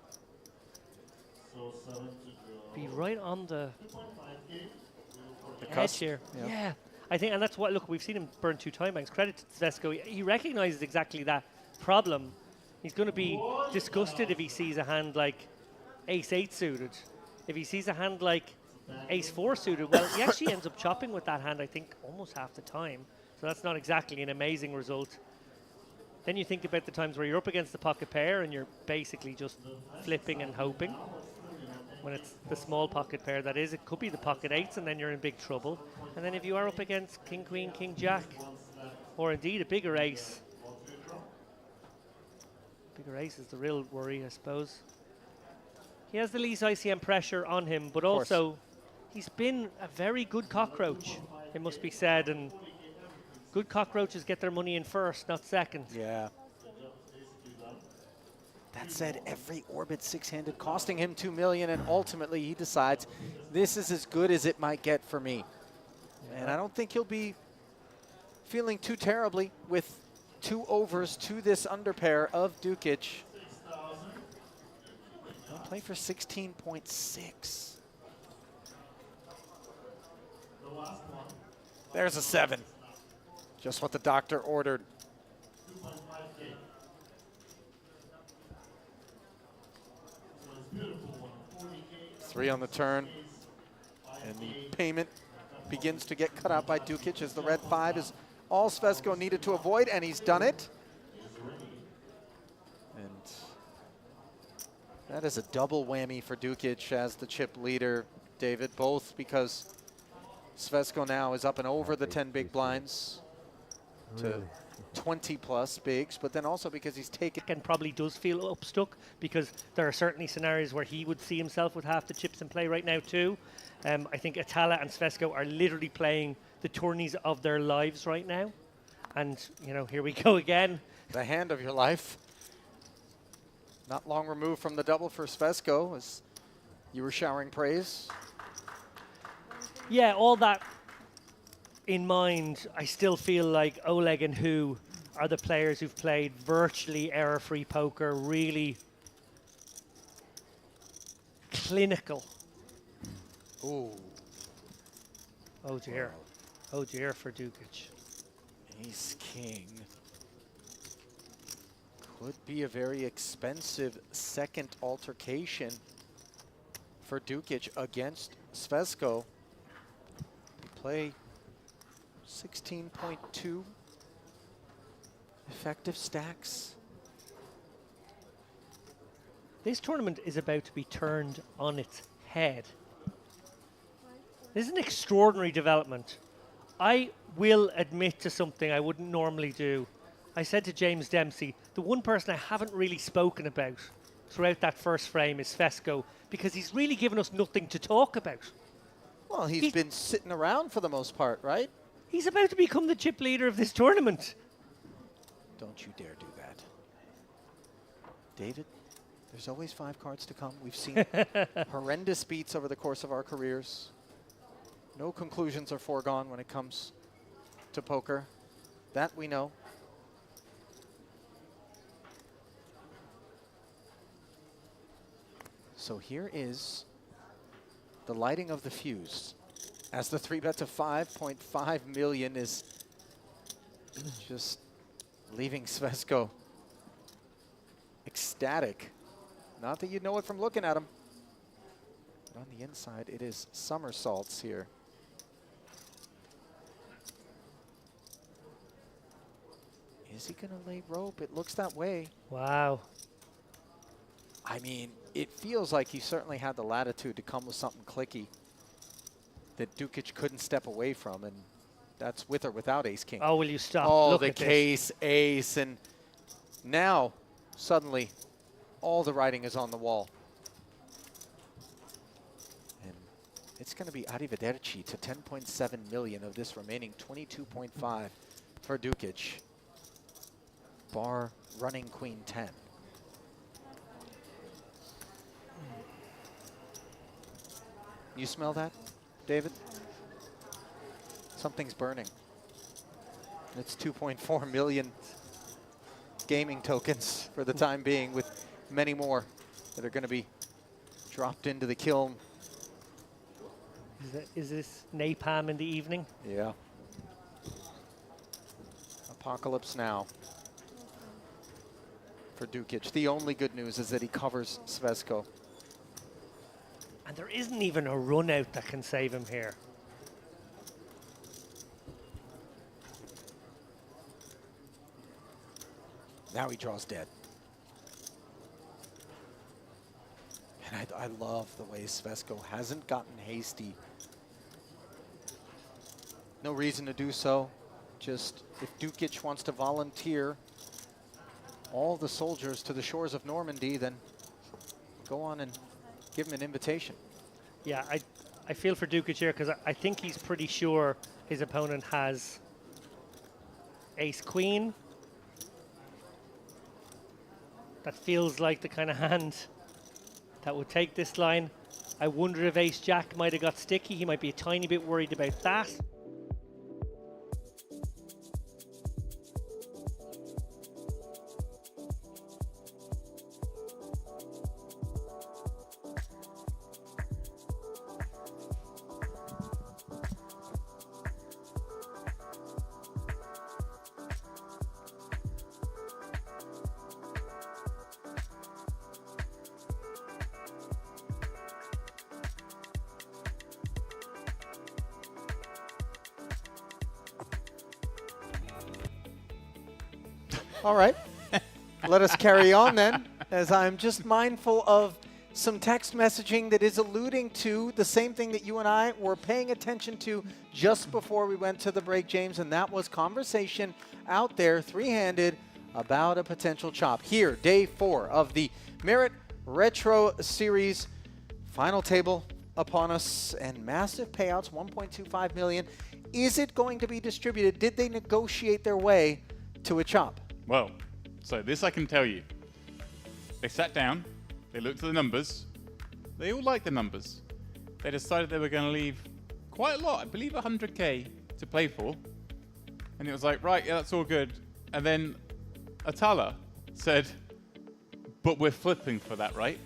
be right on the edge cusp? here. Yeah. Yeah. I think, and that's what, look, we've seen him burn 2 time banks. Credit to Svesko. He recognizes exactly that problem. He's going to be disgusted if he sees a hand like ace-8 suited. If he sees a hand like ace-4 suited, well, he actually ends up chopping with that hand, I think, almost half the time. So that's not exactly an amazing result. Then you think about the times where you're up against the pocket pair and you're basically just flipping and hoping. When it's the small pocket pair, that is, it could be the pocket 8s, and then you're in big trouble. And then if you are up against king, queen, king, jack, or indeed a bigger ace, bigger ace is the real worry, I suppose. He has the least ICM pressure on him, but also he's been a very good cockroach, it must be said, and good cockroaches get their money in first, not second. Yeah. That said, every orbit 6-handed costing him $2 million, and ultimately he decides this is as good as it might get for me. Yeah. And I don't think he'll be feeling too terribly with 2 overs to this underpair of Dukic. He'll play for 16.6. There's a 7. Just what the doctor ordered. Three on the turn, and the payment begins to get cut out by Dukic as the red 5 is all Svesko needed to avoid, and he's done it. And that is a double whammy for Dukic as the chip leader, David, both because Svesko now is up and over the 10 big blinds to 20 plus bigs, but then also because he's taken And probably does feel upstuck, because there are certainly scenarios where he would see himself with half the chips in play right now too. I think Atala and Svesko are literally playing the tourneys of their lives right now. And, you know, here we go again. the hand of your life. Not long removed from the double for Svesko as you were showering praise. Yeah, all that in mind, I still feel like Oleg and Who are the players who've played virtually error-free poker, really clinical. Ooh. Oh dear. Oh dear for Dukic. Ace King. Could be a very expensive second altercation for Dukic against Svesko. play 16.2 effective stacks. This tournament is about to be turned on its head. This is an extraordinary development. I will admit to something I wouldn't normally do. I said to James Dempsey, the one person I haven't really spoken about throughout that first frame is Fesco, because he's really given us nothing to talk about. Well, he's been sitting around for the most part, right? He's about to become the chip leader of this tournament. Don't you dare do that. David, there's always 5 cards to come. We've seen horrendous beats over the course of our careers. No conclusions are foregone when it comes to poker. That we know. So here is the lighting of the fuse as the 3-bet to 5.5 million is just leaving Svesco ecstatic. Not that you'd know it from looking at him. But on the inside, it is somersaults here. Is he going to lay rope? It looks that way. Wow. I mean, it feels like he certainly had the latitude to come with something clicky that Dukic couldn't step away from, and that's with or without ace-king. Oh, will you stop? Oh, Look the at this. case, ace, and now, suddenly, all the writing is on the wall. And it's going to be arrivederci to 10.7 million of this remaining 22.5 for Dukic. Bar running queen 10. You smell that, David? Something's burning. It's 2.4 million gaming tokens for the time being, with many more that are going to be dropped into the kiln. Is this napalm in the evening? Yeah. Apocalypse now for Dukic. The only good news is that he covers Svesco. And there isn't even a run out that can save him here. Now he draws dead. And I love the way Svesco hasn't gotten hasty. No reason to do so. Just if Dukic wants to volunteer all the soldiers to the shores of Normandy, then go on and give him an invitation. Yeah, I feel for Dukic here because I think he's pretty sure his opponent has ace-queen. That feels like the kind of hand that would take this line. I wonder if ace-jack might have got sticky. He might be a tiny bit worried about that. All right. Let us carry on then, as I'm just mindful of some text messaging that is alluding to the same thing that you and I were paying attention to just before we went to the break, James, and that was conversation out there, three-handed, about a potential chop. Here, day 4 of the Merit Retro Series. Final table upon us, and massive payouts, 1.25 million. Is it going to be distributed? Did they negotiate their way to a chop? Well, so this I can tell you. They sat down, they looked at the numbers, they all liked the numbers. They decided they were going to leave quite a lot, I believe 100k to play for. And it was like, right, yeah, that's all good. And then Atala said, but we're flipping for that, right?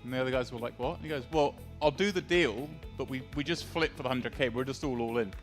And the other guys were like, what? And he goes, well, I'll do the deal, but we just flip for the 100k, we're just all in.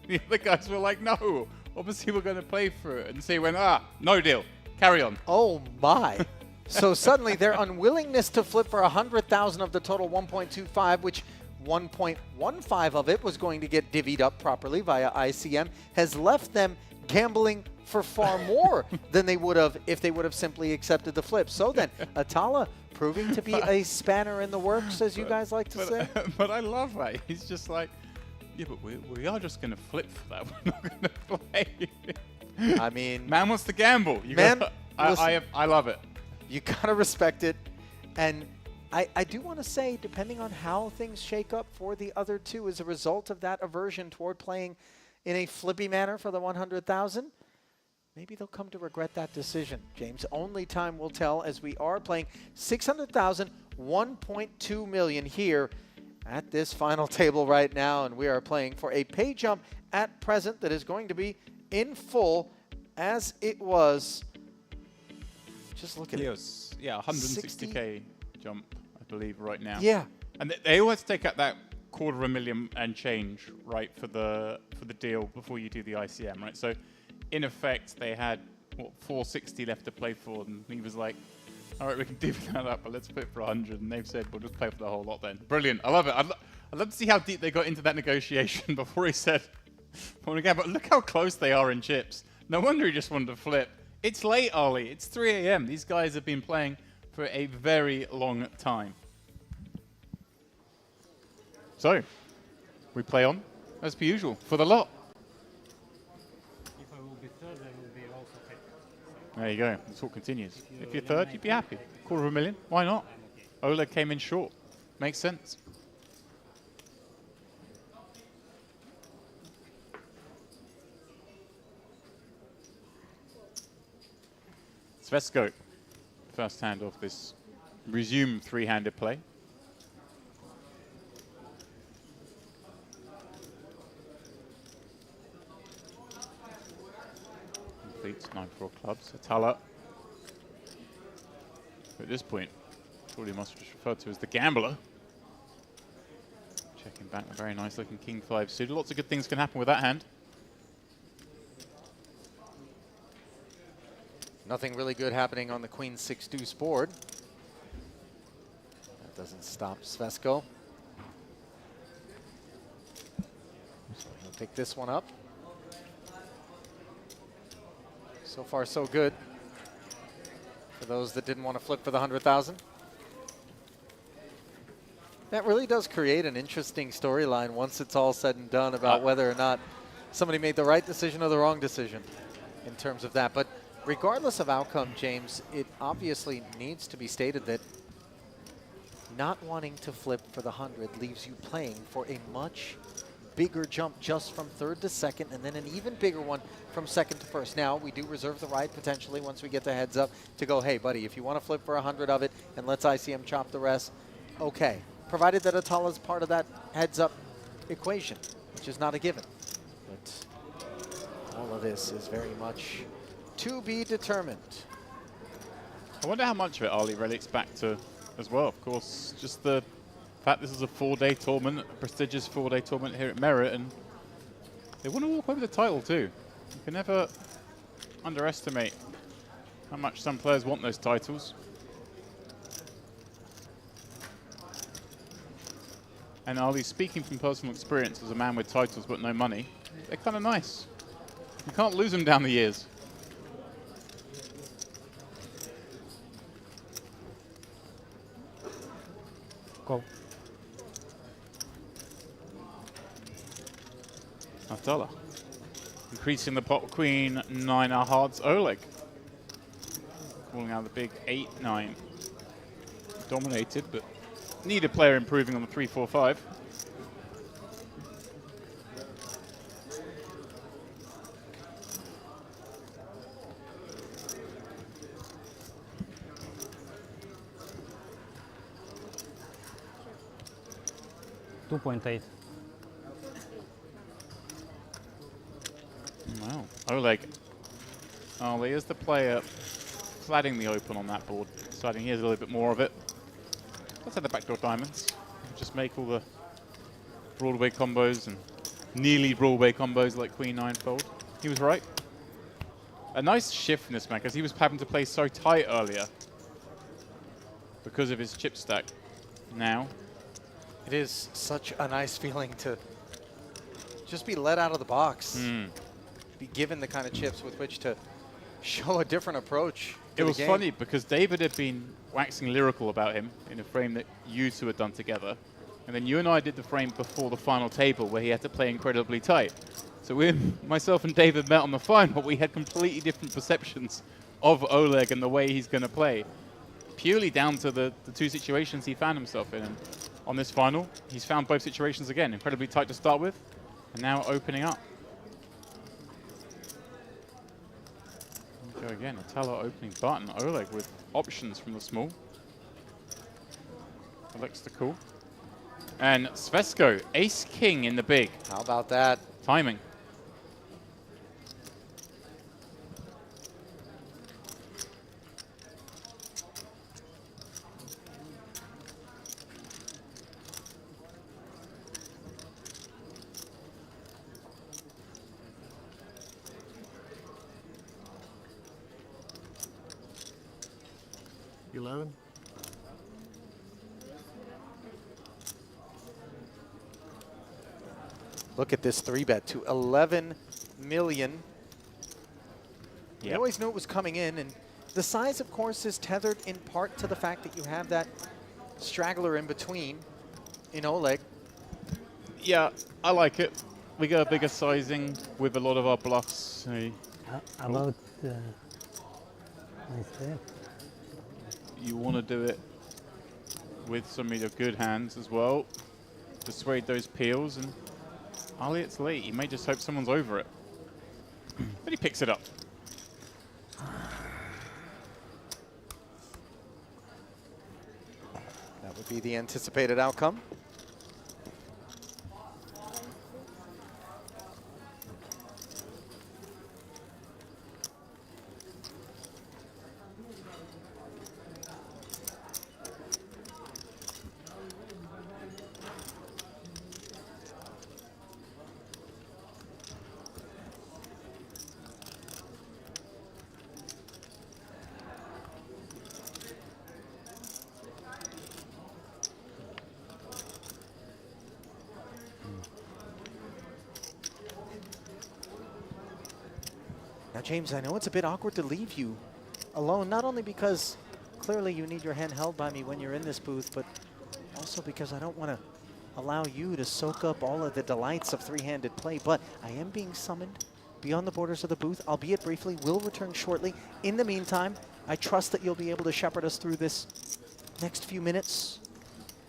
The other guys were like, no. Obviously, we're going to play for it. And so he went, no deal. Carry on. Oh, my. So suddenly their unwillingness to flip for 100,000 of the total 1.25, which 1.15 of it was going to get divvied up properly via ICM, has left them gambling for far more than they would have if they would have simply accepted the flip. So then, Atala proving to be a spanner in the works, as you guys like to say. But I love that. He's just like, yeah, but we are just going to flip for that. We're not going to play. I mean, Man wants to gamble. Man, I love it. you gotta respect it. And I do want to say, depending on how things shake up for the other two as a result of that aversion toward playing in a flippy manner for the 100,000, maybe they'll come to regret that decision. James, only time will tell, as we are playing 600,000, 1.2 million here at this final table right now, and we are playing for a pay jump at present that is going to be in full as it was. Just look at it. Yeah, 160K jump, I believe, right now. Yeah. And they always take out that $250,000 and change, right, for the deal before you do the ICM, right? So, in effect, they had, what, 460 left to play for, and he was like, all right, we can divvy that up, but let's play for 100. And they've said, we'll just play for the whole lot then. Brilliant. I love it. I'd love to see how deep they got into that negotiation before he said, again, but look how close they are in chips. No wonder he just wanted to flip. It's late, Ollie. It's 3 a.m. These guys have been playing for a very long time. So, we play on, as per usual, for the lot. If I will be third, I will be also happy. There you go. The talk continues. If you're third, you'd be happy. $250,000. Why not? Oleg came in short. Makes sense. Svesko, first hand of this resume three-handed play. Completes 9-4 clubs. Atala, at this point, surely must be referred to as the gambler. Checking back a very nice looking King 5 suited. Lots of good things can happen with that hand. Nothing really good happening on the Queen 6 deuce board. That doesn't stop Svesko. So he'll pick this one up. So far, so good for those that didn't want to flip for the 100,000. That really does create an interesting storyline once it's all said and done about whether or not somebody made the right decision or the wrong decision in terms of that. But regardless of outcome, James, it obviously needs to be stated that not wanting to flip for the 100 leaves you playing for a much bigger jump just from third to second, and then an even bigger one from second to first. Now, we do reserve the right, potentially, once we get the heads up, to go, hey, buddy, if you want to flip for 100 of it and let's ICM chop the rest, okay. Provided that Atala's part of that heads up equation, which is not a given. But all of this is very much to be determined. I wonder how much of it Ollie relates back to as well. Of course, just the fact this is a 4-day tournament, a prestigious 4-day tournament here at Merit, and they want to walk away with the title too. You can never underestimate how much some players want those titles. And Ollie, speaking from personal experience as a man with titles but no money, they're kind of nice. You can't lose them down the years. Cove. Atala. Increasing the pot queen, 9 are hearts. Oleg. Calling out the big 8-9. Dominated, but needed player improving on the 3-4-5. $2.8. Wow. Oleg. Oh, here's the player flatting the open on that board. Deciding here's a little bit more of it. Let's have the backdoor diamonds. Just make all the Broadway combos and nearly Broadway combos like Queen 9 fold. He was right. A nice shift in this man, because he was having to play so tight earlier because of his chip stack. Now, It is such a nice feeling to just be let out of the box, be given the kind of chips with which to show a different approach to It the was game. funny because David had been waxing lyrical about him in a frame that you two had done together. And then you and I did the frame before the final table where he had to play incredibly tight. So myself and David met on the final. We had completely different perceptions of Oleg and the way he's going to play, purely down to the two situations he found himself in. And on this final, he's found both situations again, incredibly tight to start with, and now opening up. Go again, Atala opening button, Oleg with options from the small. Elects the call. And Svesko, ace-king in the big. How about that? Timing. Look at this 3-bet to 11 million. You Yep. always knew it was coming in, and the size, of course, is tethered in part to the fact that you have that straggler in between in Oleg. Yeah, I like it. We go a bigger sizing with a lot of our bluffs. About myself. You want to do it with some of your good hands as well. Dissuade those peels, and Ali, it's late. You may just hope someone's over it. But he picks it up. That would be the anticipated outcome. Now, James, I know it's a bit awkward to leave you alone, not only because clearly you need your hand held by me when you're in this booth, but also because I don't want to allow you to soak up all of the delights of three-handed play. But I am being summoned beyond the borders of the booth, albeit briefly. Will return shortly. In the meantime, I trust that you'll be able to shepherd us through this next few minutes.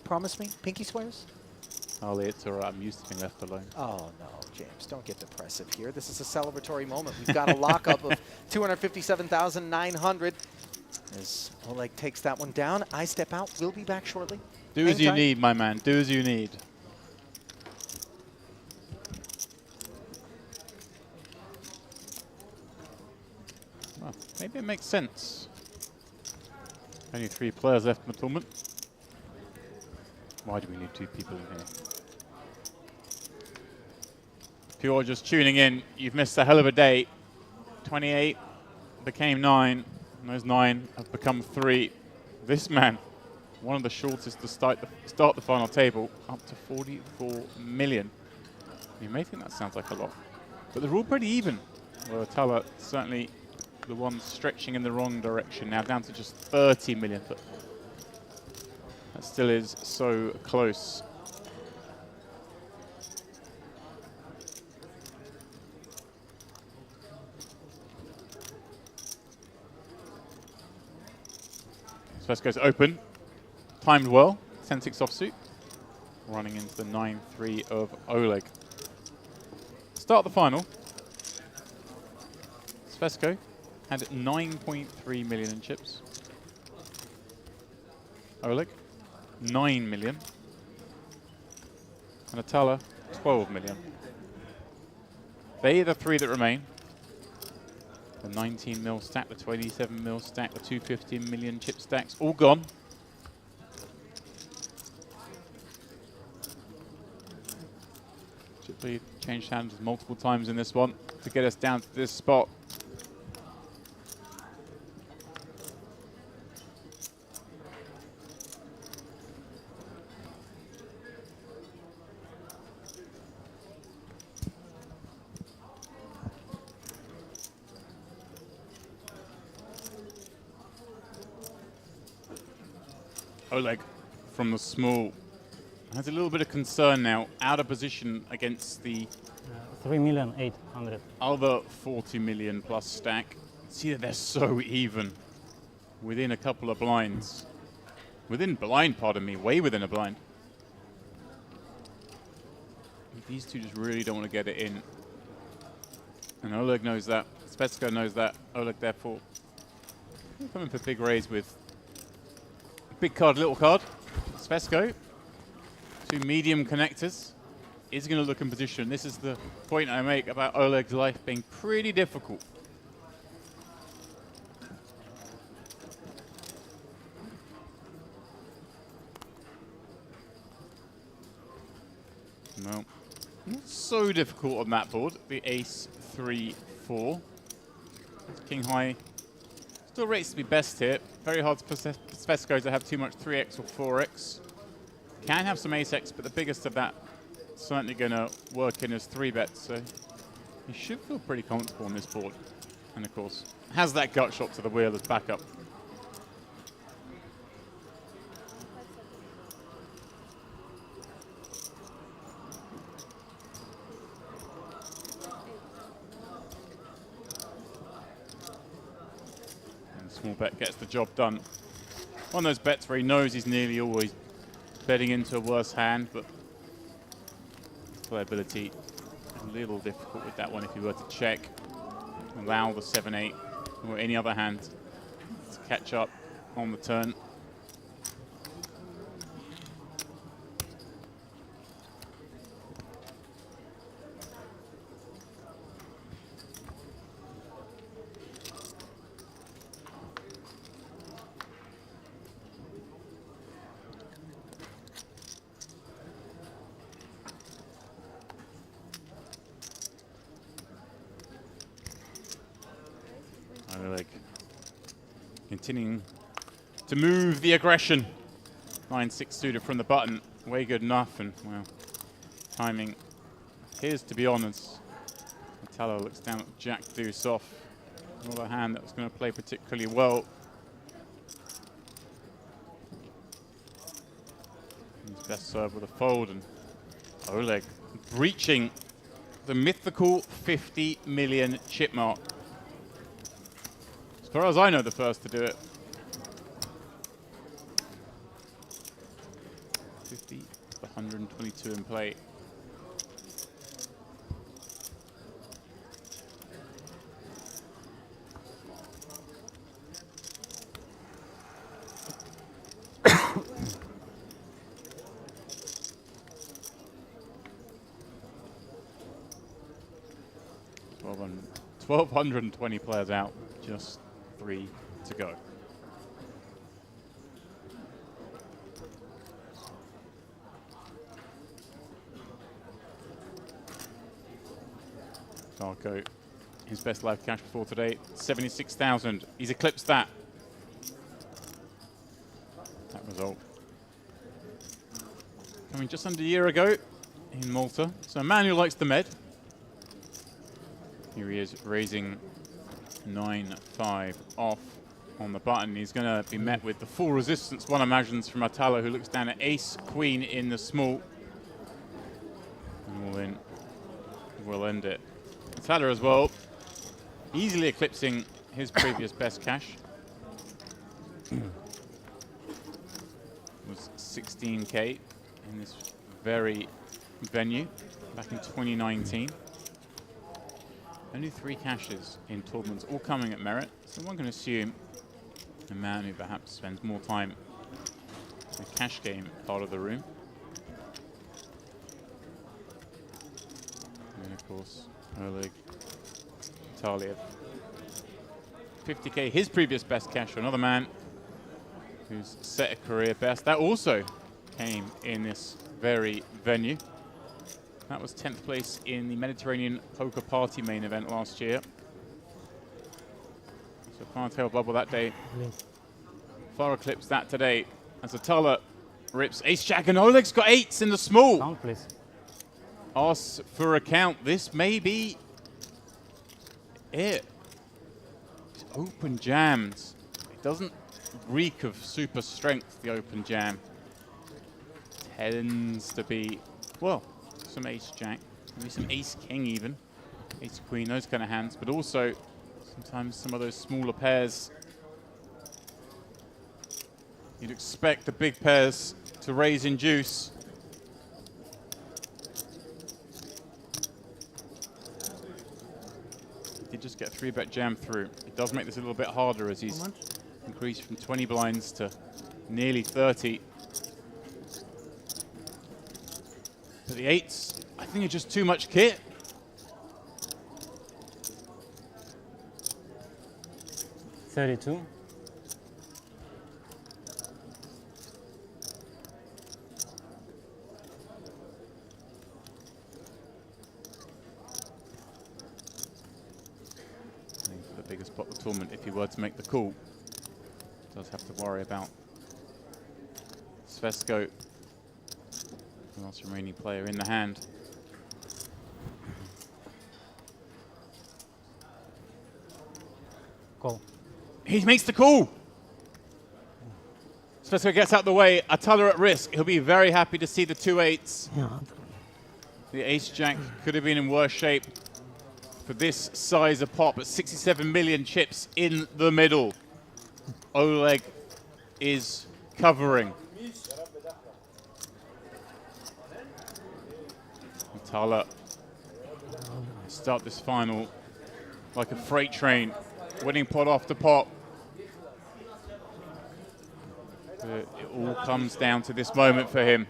Promise me? Pinky swears? Ali, it's all right. I'm used to being left alone. Oh, no, James, don't get depressive here. This is a celebratory moment. We've got a lockup of 257,900 as Oleg takes that one down. I step out. We'll be back shortly. Do as Hang you tight. need, my man. Do as you need. Well, maybe it makes sense. Only 3 players left in the tournament. Why do we need 2 people in here? If you're just tuning in, you've missed a hell of a day. 28 became 9, and those 9 have become 3. This man, one of the shortest to start the final table, up to 44 million. You may think that sounds like a lot, but they're all pretty even. Well, Atala certainly the one stretching in the wrong direction, now down to just 30 million, but that still is so close. First goes open, timed well, 10-6 offsuit, running into the 9-3 of Oleg. Start the final. Svesko had 9.3 million in chips. Oleg, 9 million. And Atala, 12 million. They are the 3 that remain. The 19 mil stack, the 27 mil stack, the 215 million chip stacks, all gone. Chip lead changed hands multiple times in this one to get us down to this spot. Oleg from the small has a little bit of concern now, out of position against the 3,800,000. other 40 million plus stack. See that they're so even within a couple of blinds. Within blind, pardon me, way within a blind. These two just really don't want to get it in. And Oleg knows that. Spetsko knows that. Oleg, therefore, coming for big raise with big card, little card. Spetsko, two medium connectors, is going to look in position. This is the point I make about Oleg's life being pretty difficult. No, not so difficult on that board. The ace, 3, 4. King high still rates to be best here. Very hard for Spetsko to have too much 3x or 4x. Can have some ace x, but the biggest of that certainly going to work in as 3 bets. So he should feel pretty comfortable on this board. And of course, has that gut shot to the wheel as backup. Small bet gets the job done. One of those bets where he knows he's nearly always betting into a worse hand, but playability a little difficult with that one if you were to check. Allow the 7-8 or any other hand to catch up on the turn. Continuing to move the aggression. 9-6 suited from the button. Way good enough, and well, timing appears to be on as Metallo looks down at Jack deuce off. Another hand that was going to play particularly well. His best serve with a fold, and Oleg breaching the mythical 50 million chip mark. As far as I know, the first to do it. 50, 122 in play. $1,220 players out, just 3 to go. Darko, his best live cash before today, 76,000. He's eclipsed that. That result coming just under a year ago in Malta. So a man who likes the med. Here he is raising 9-5 off on the button. He's going to be met with the full resistance, one imagines, from Metallo, who looks down at ace queen in the small. And all in, we'll end it. Metallo as well, easily eclipsing his previous best cash. Was 16K in this very venue back in 2019. Only 3 cashes in tournaments, all coming at merit. So one can assume a man who perhaps spends more time in the cash game part of the room. And of course, Oleg Taliev. 50K, his previous best cash, another man who's set a career best. That also came in this very venue. That was 10th place in the Mediterranean Poker Party main event last year. So Fartail bubble that day. Far eclipsed that today as Atala rips ace-jack, and Oleg's got 8s in the small. Count, please. Asks for a count. This may be it. Open jams. It doesn't reek of super strength, the open jam. Tends to be, well, some ace-jack, maybe some ace-king even, ace-queen, those kind of hands, but also sometimes some of those smaller pairs. You'd expect the big pairs to raise in juice. He did just get a 3-bet jam through. It does make this a little bit harder as he's increased from 20 blinds to nearly 30. But the 8s, I think, are just too much kit. $32. The biggest pot of the tournament, if he were to make the call, does have to worry about Svesko, the last remaining player in the hand. Call. He makes the call. Svesko gets out the way. Atala at risk. He'll be very happy to see the 2-8s. Yeah. The ace-jack could have been in worse shape for this size of pot, but 67 million chips in the middle. Oleg is covering. Atala start this final like a freight train, winning pot after pot. It all comes down to this moment for him.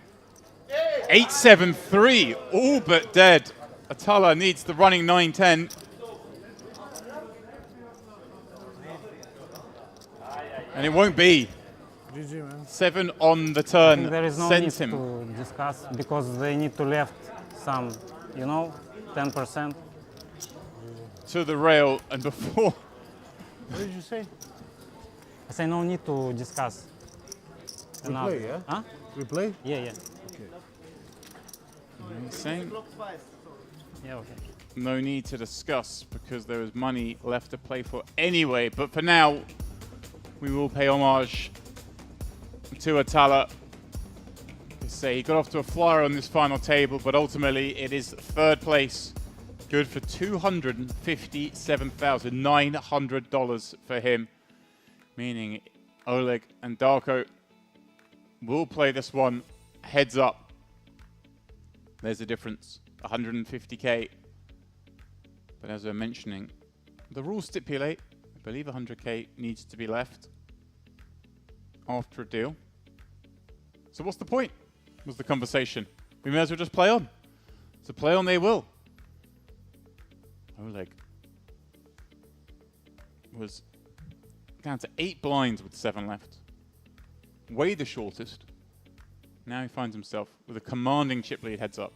8-7-3, all but dead. Atala needs the running 9-10. And it won't be. GG, man. 7 on the I turn think there is no need sends him. to discuss because they need to left some, 10%. To the rail, and before What did you say? I say no need to discuss. Another. Replay, yeah? Huh? Replay? Yeah. saying Yeah, okay. no need to discuss because there is money left to play for anyway. But for now, we will pay homage to Atala. Say he got off to a flyer on this final table, but ultimately it is third place. Good for $257,900 for him, meaning Oleg and Darko will play this one heads up. There's a difference, 150K. But as we're mentioning, the rules stipulate, I believe 100K needs to be left after a deal. So what's the point, was the conversation. We may as well just play on. So play on they will. Oleg was down to 8 blinds with 7 left. Way the shortest. Now he finds himself with a commanding chip lead heads up.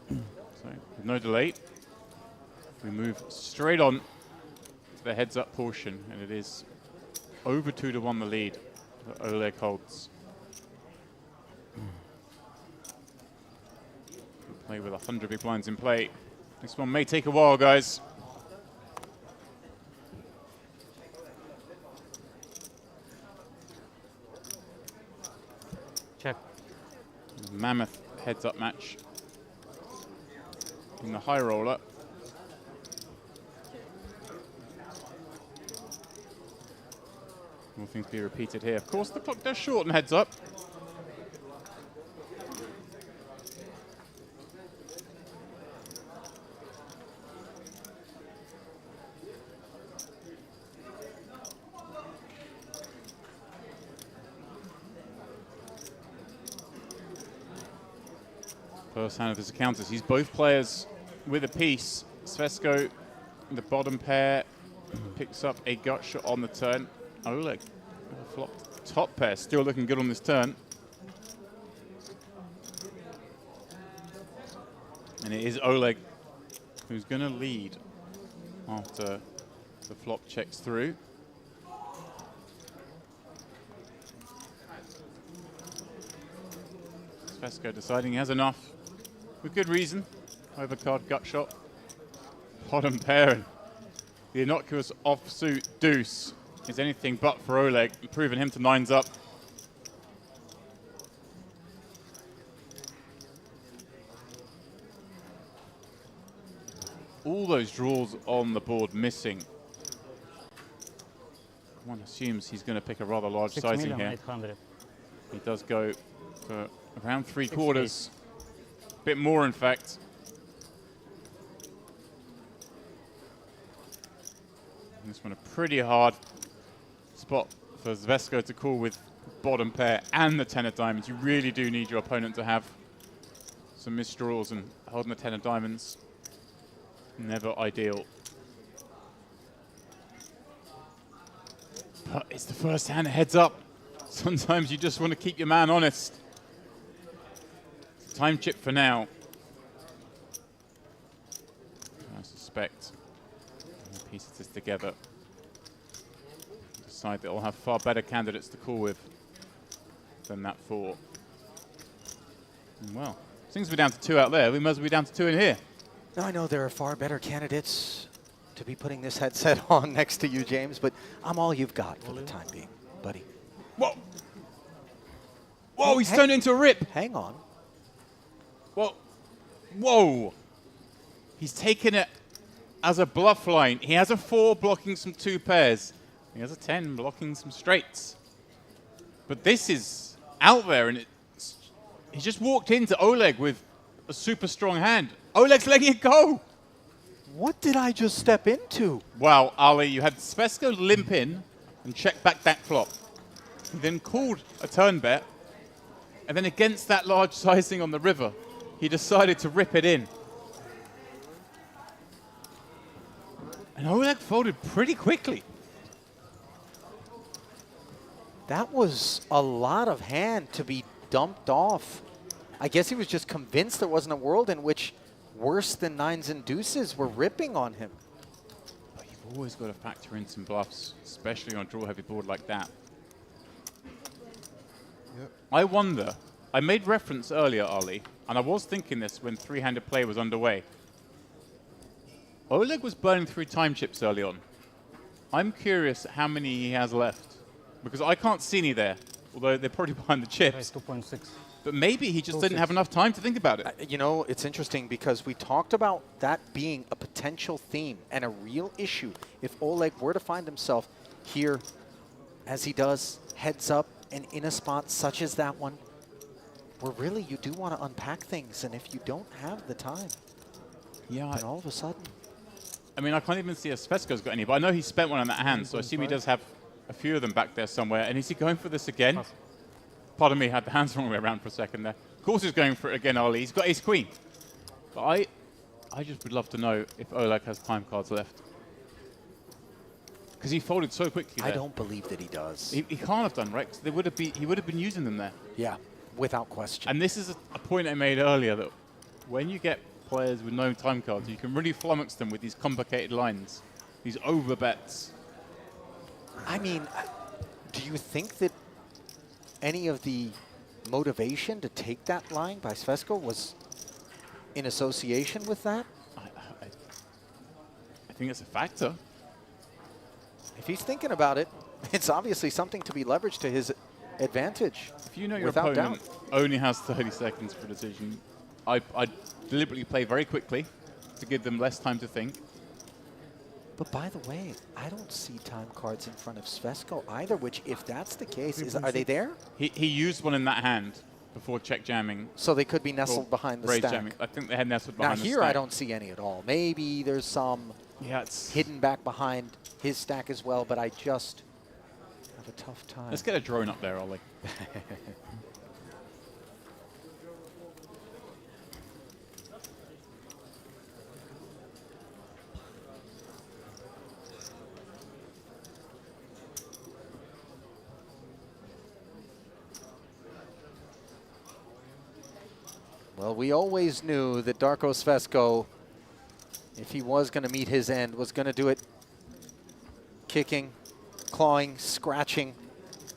So, with no delay, we move straight on to the heads up portion, and it is over 2-1 the lead that Oleg holds. Play with 100 big blinds in play. This one may take a while, guys. Check. Mammoth heads up match in the high roller. More things be repeated here. Of course, the clock does shorten heads up. First hand of his encounters. He's both players with a piece. Svesko, the bottom pair, picks up a gut shot on the turn. Oleg, flopped top pair, still looking good on this turn. And it is Oleg who's going to lead after the flop checks through. Svesco deciding he has enough, with good reason. Overcard gut shot. Bottom pair, and the innocuous offsuit deuce is anything but for Oleg, improving him to 9s up. All those draws on the board missing. One assumes he's going to pick a rather large sizing here. 6,800,000. He does go for around 3/4. Bit more, in fact. This one a pretty hard spot for Svesco to call with bottom pair and the 10 of diamonds. You really do need your opponent to have some misdraws, and holding the 10 of diamonds, never ideal. But it's the first hand heads up. Sometimes you just want to keep your man honest. Time chip for now. I suspect we'll piece this together. Decide that I'll have far better candidates to call with than that 4. And well, since we're down to 2 out there, we must be down to 2 in here. Now, I know there are far better candidates to be putting this headset on next to you, James, but I'm all you've got for the time being, buddy. Whoa! Whoa, he's turned into a rip! Hang on. Whoa. Whoa! He's taken it as a bluff line. He has a 4 blocking some 2 pairs. He has a 10 blocking some straights. But this is out there, and he just walked into Oleg with a super strong hand. Oleg's letting it go! What did I just step into? Wow, Ali, you had Svesco limp in and check back that flop. He then called a turn bet, and then against that large sizing on the river, he decided to rip it in. And Oleg folded pretty quickly. That was a lot of hand to be dumped off. I guess he was just convinced there wasn't a world in which worse than 9s and deuces were ripping on him. But you've always got to factor in some bluffs, especially on a draw-heavy board like that. Yep. I wonder, I made reference earlier, Ali, and I was thinking this when 3-handed play was underway. Oleg was burning through time chips early on. I'm curious how many he has left, because I can't see any there, although they're probably behind the chips. 2.6. But maybe he just didn't have enough time to think about it. You know, it's interesting because we talked about that being a potential theme and a real issue. If Oleg were to find himself here, as he does, heads up and in a spot such as that one, where really you do want to unpack things, and if you don't have the time, Yeah. then all of a sudden. I mean, I can't even see if Svesco's got any, but I know he spent one on that hand, so I assume he does have a few of them back there somewhere. And is he going for this again? Pardon me, had the hands the wrong way around for a second there. Of course he's going for it again, Ali. He's got ace-queen. But I just would love to know if Oleg has time cards left. Because he folded so quickly there. I don't believe that he does. He can't have done, right? 'Cause he would have been using them there. Yeah, without question. And this is a point I made earlier, that when you get players with no time cards, you can really flummox them with these complicated lines, these over bets. I mean, do you think that any of the motivation to take that line by Svesco was in association with that? I think it's a factor. If he's thinking about it, it's obviously something to be leveraged to his advantage. If you know your without opponent doubt. only has 30 seconds for a decision, I deliberately play very quickly to give them less time to think. But by the way, I don't see time cards in front of Svesco either, which if that's the case, are they there? He used one in that hand before check jamming. So they could be nestled or behind the raise stack. jamming. I think they had nestled Now behind the here stack. I don't see any at all. Maybe there's some Yeah, it's hidden back behind his stack as well, but I just have a tough time. Let's get a drone up there, Ollie. Well, we always knew that Darko Svesco, if he was going to meet his end, was going to do it kicking, clawing, scratching.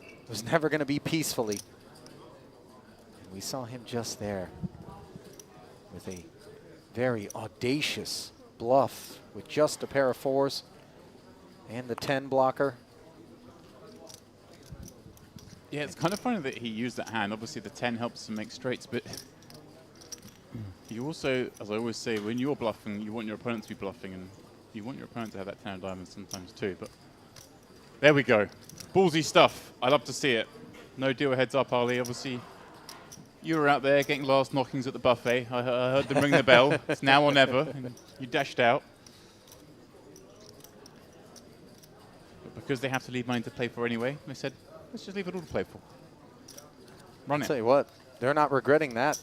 It was never going to be peacefully. And We saw him just there with a very audacious bluff with just a pair of 4s and the 10 blocker. Yeah, it's kind of funny that he used that hand. Obviously, the 10 helps him make straights, but you also, as I always say, when you're bluffing, you want your opponent to be bluffing, and you want your opponent to have that 10 of diamonds sometimes too. But there we go. Ballsy stuff. I love to see it. No deal heads up, Ali. Obviously, you were out there getting last knockings at the buffet. I heard them ring the bell. It's now or never. And you dashed out. But because they have to leave money to play for anyway, they said, let's just leave it all to play for. Run I'll it. tell you what, they're not regretting that,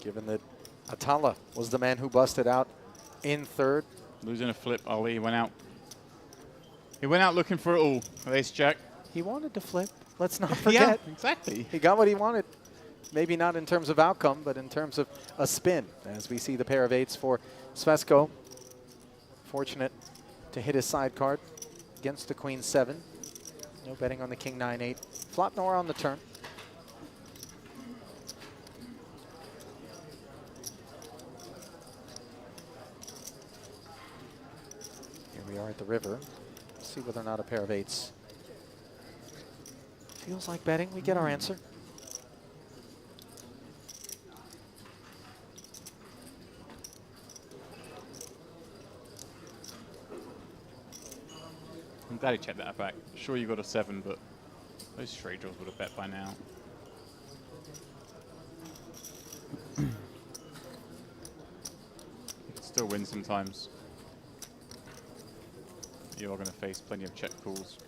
given that Atala was the man who busted out in third. Losing a flip, Ali went out. He went out looking for it all. Ace-Jack. He wanted to flip. Let's not forget. Yeah, exactly. He got what he wanted. Maybe not in terms of outcome, but in terms of a spin, as we see the pair of 8s for Svesco. Fortunate to hit his side card against the Queen 7. No betting on the King 9-8. Flop nor on the turn. Here we are at the river. Let's see whether or not a pair of 8s feels like betting. We get our answer. I'm glad he checked that back. Sure, you got a 7, but those straight draws would have bet by now. You can still win sometimes. You are going to face plenty of check calls.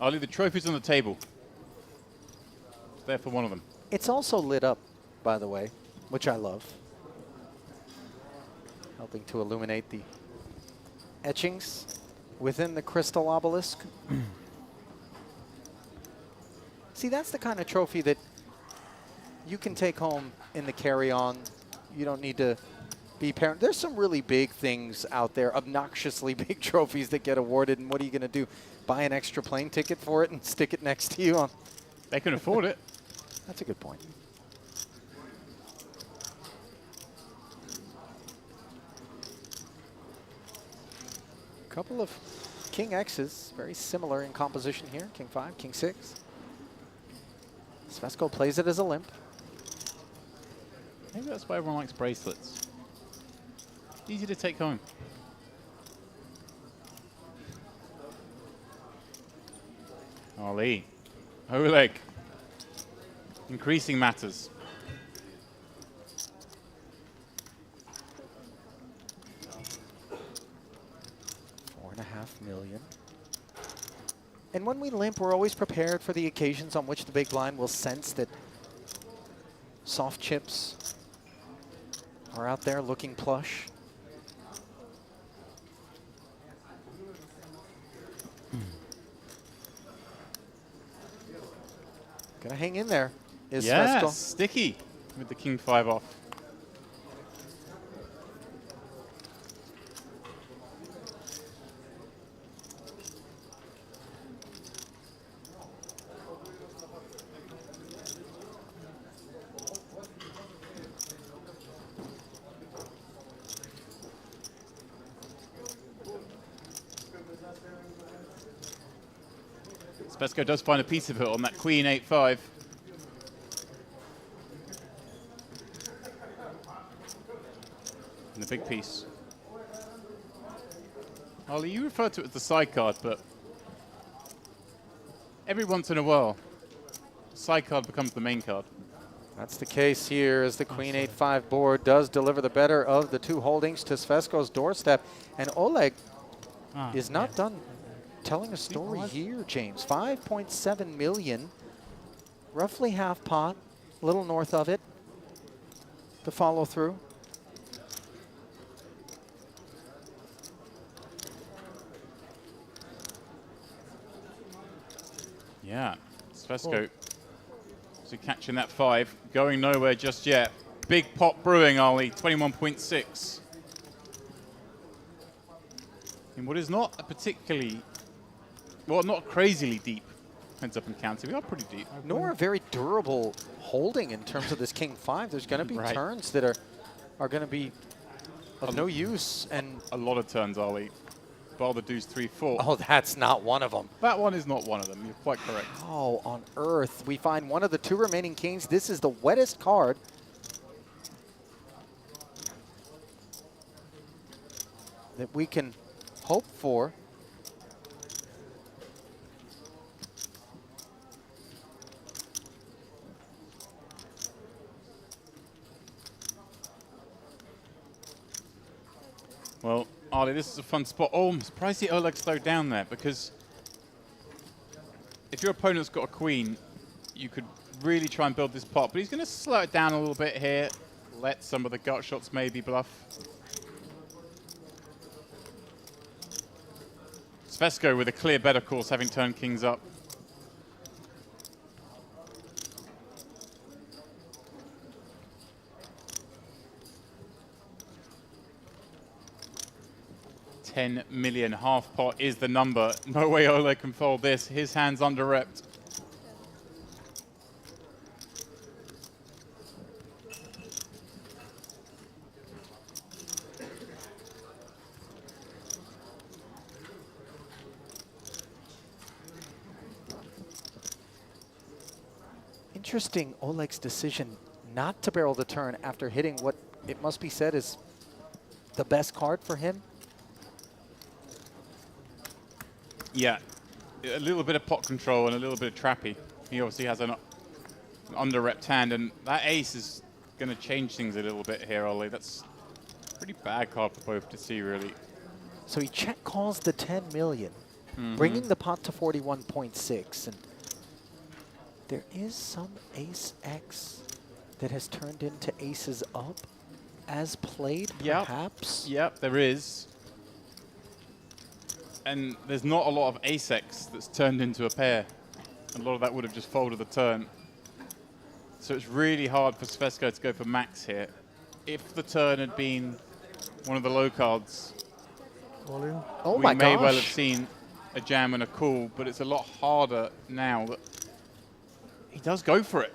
Ali, the trophy's on the table. It's there for one of them. It's also lit up, by the way, which I love. Helping to illuminate the etchings within the crystal obelisk. See, that's the kind of trophy that you can take home in the carry-on. You don't need to be parent. There's some really big things out there, obnoxiously big trophies that get awarded, and what are you going to do? Buy an extra plane ticket for it and stick it next to you on? They can afford it. That's a good point. Couple of King X's, very similar in composition here. King 5, King 6. Svesco plays it as a limp. Maybe that's why everyone likes bracelets. Easy to take home. Ali. Oleg. Increasing matters. $4.5 million. And when we limp, we're always prepared for the occasions on which the big blind will sense that soft chips are out there looking plush. Gonna hang in there is Yes, Svesco. sticky with the King 5 off. Svesco does find a piece of it on that Queen 8-5. And the big piece. Ollie, you refer to it as the side card, but every once in a while, side card becomes the main card. That's the case here as the Queen 8-5 board does deliver the better of the two holdings to Svesco's doorstep. And Oleg is not done telling a story here, James. 5.7 million, roughly half pot, a little north of it, to follow through. Yeah, Svesco so catching that 5, going nowhere just yet. Big pot brewing, Ollie, 21.6. In what is not a particularly, well, not crazily deep Heads up and counter. We are pretty deep. Nor a very durable holding in terms of this king 5. There's going to be Right. turns that are going to be of no use. And A lot of turns, are we? Bar the deuce 3-4. oh, that's not one of them. That one is not one of them. You're quite correct. Oh, on earth. We find one of the 2 remaining kings. This is the wettest card. That we can hope for. Well, Ali, this is a fun spot. Oh, I'm surprised the Oleg slowed down there, because if your opponent's got a queen, you could really try and build this pot. But he's going to slow it down a little bit here, let some of the gut shots maybe bluff. Svesco with a clear bet, of course, having turned kings up. $10 million. Half pot is the number. No way Oleg can fold this. His hand's under-repped. Interesting, Oleg's decision not to barrel the turn after hitting what it must be said is the best card for him. Yeah, a little bit of pot control and a little bit of trappy. He obviously has an under-repped hand, and that ace is going to change things a little bit here, Ollie. That's a pretty bad card for both to see, really. So he check calls the 10 million, bringing the pot to 41.6. And there is some ace X that has turned into aces up as played, perhaps. Yep, there is. And there's not a lot of ace X that's turned into a pair. A lot of that would have just folded the turn. So it's really hard for Svesco to go for max here. If the turn had been one of the low cards, All in. Oh we my may gosh. well have seen a jam and a call, but it's a lot harder now that he does go for it.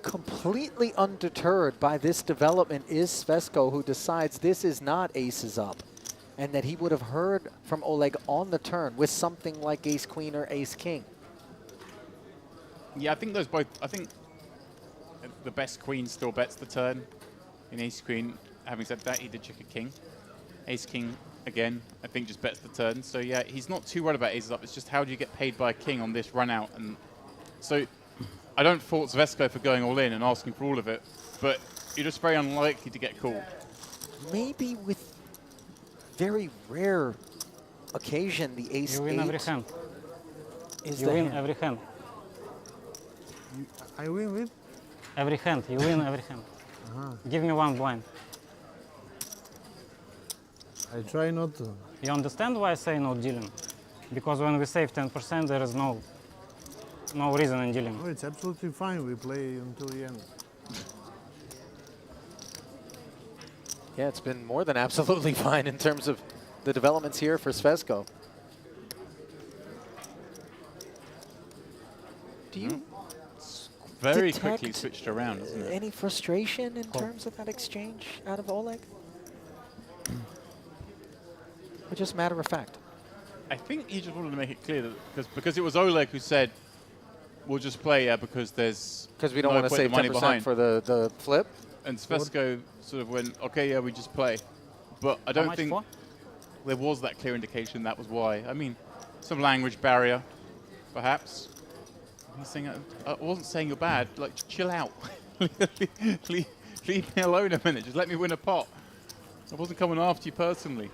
Completely undeterred by this development is Svesco, who decides this is not aces up, and that he would have heard from Oleg on the turn with something like ace queen or ace king. Yeah, I think those both. I think the best queen still bets the turn in ace queen. Having said that, he did check a king. Ace king again, I think just bets the turn. So yeah, he's not too worried about aces up. It's just how do you get paid by a king on this run out? And so I don't fault Svesco for going all in and asking for all of it, but you're just very unlikely to get called. Maybe with very rare occasion, the ace You win every eight hand. is You the win hand. every hand. I win with? Every hand. You win every hand. Give me one blind. I try not to. You understand why I say no dealing? Because when we save 10%, there is no reason in dealing. Oh, it's absolutely fine. We play until the end. Yeah, it's been more than absolutely fine in terms of the developments here for Svesco. Do you Very detect quickly switched around, isn't it? any frustration in terms of that exchange out of Oleg? Or just matter of fact? I think he just wanted to make it clear that because it was Oleg who said, "We'll just play because there's Because we don't no want to point in save the money 10% behind." for the flip? And Svesco sort of went, "Okay, yeah, we just play," but I How don't much think for? there was that clear indication that was why. I mean, some language barrier, perhaps. He's saying, I wasn't saying you're bad. Like, chill out. leave me alone a minute. Just let me win a pot. I wasn't coming after you personally.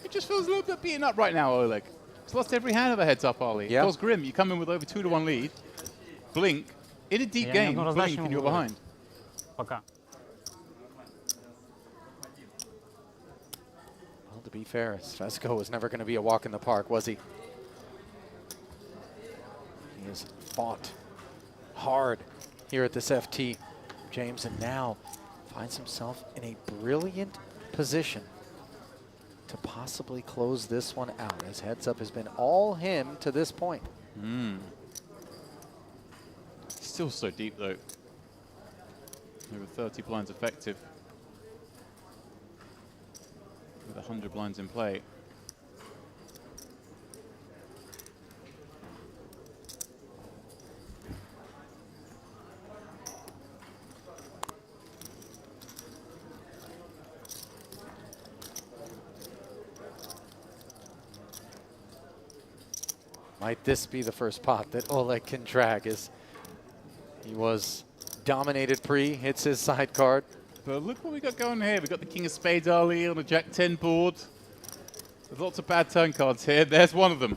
It just feels a little bit beaten up right now, Oleg. He's lost every hand of the heads up, Ali. Yeah. It feels grim. You come in with over 2-1 lead. Blink. In a deep Я game, blink неоднозначно and you're говорю. behind. Пока. Well, to be fair, Svesco was never going to be a walk in the park, was he? He has fought hard here at this FT, James, and now finds himself in a brilliant position to possibly close this one out, as heads up has been all him to this point. still so deep though. Over 30 blinds effective. With 100 blinds in play. Might this be the first pot that Oleg can drag, as he was dominated pre, hits his side card. But look what we got going here. We got the King of Spades early on a Jack 10 board. There's lots of bad turn cards here. There's one of them.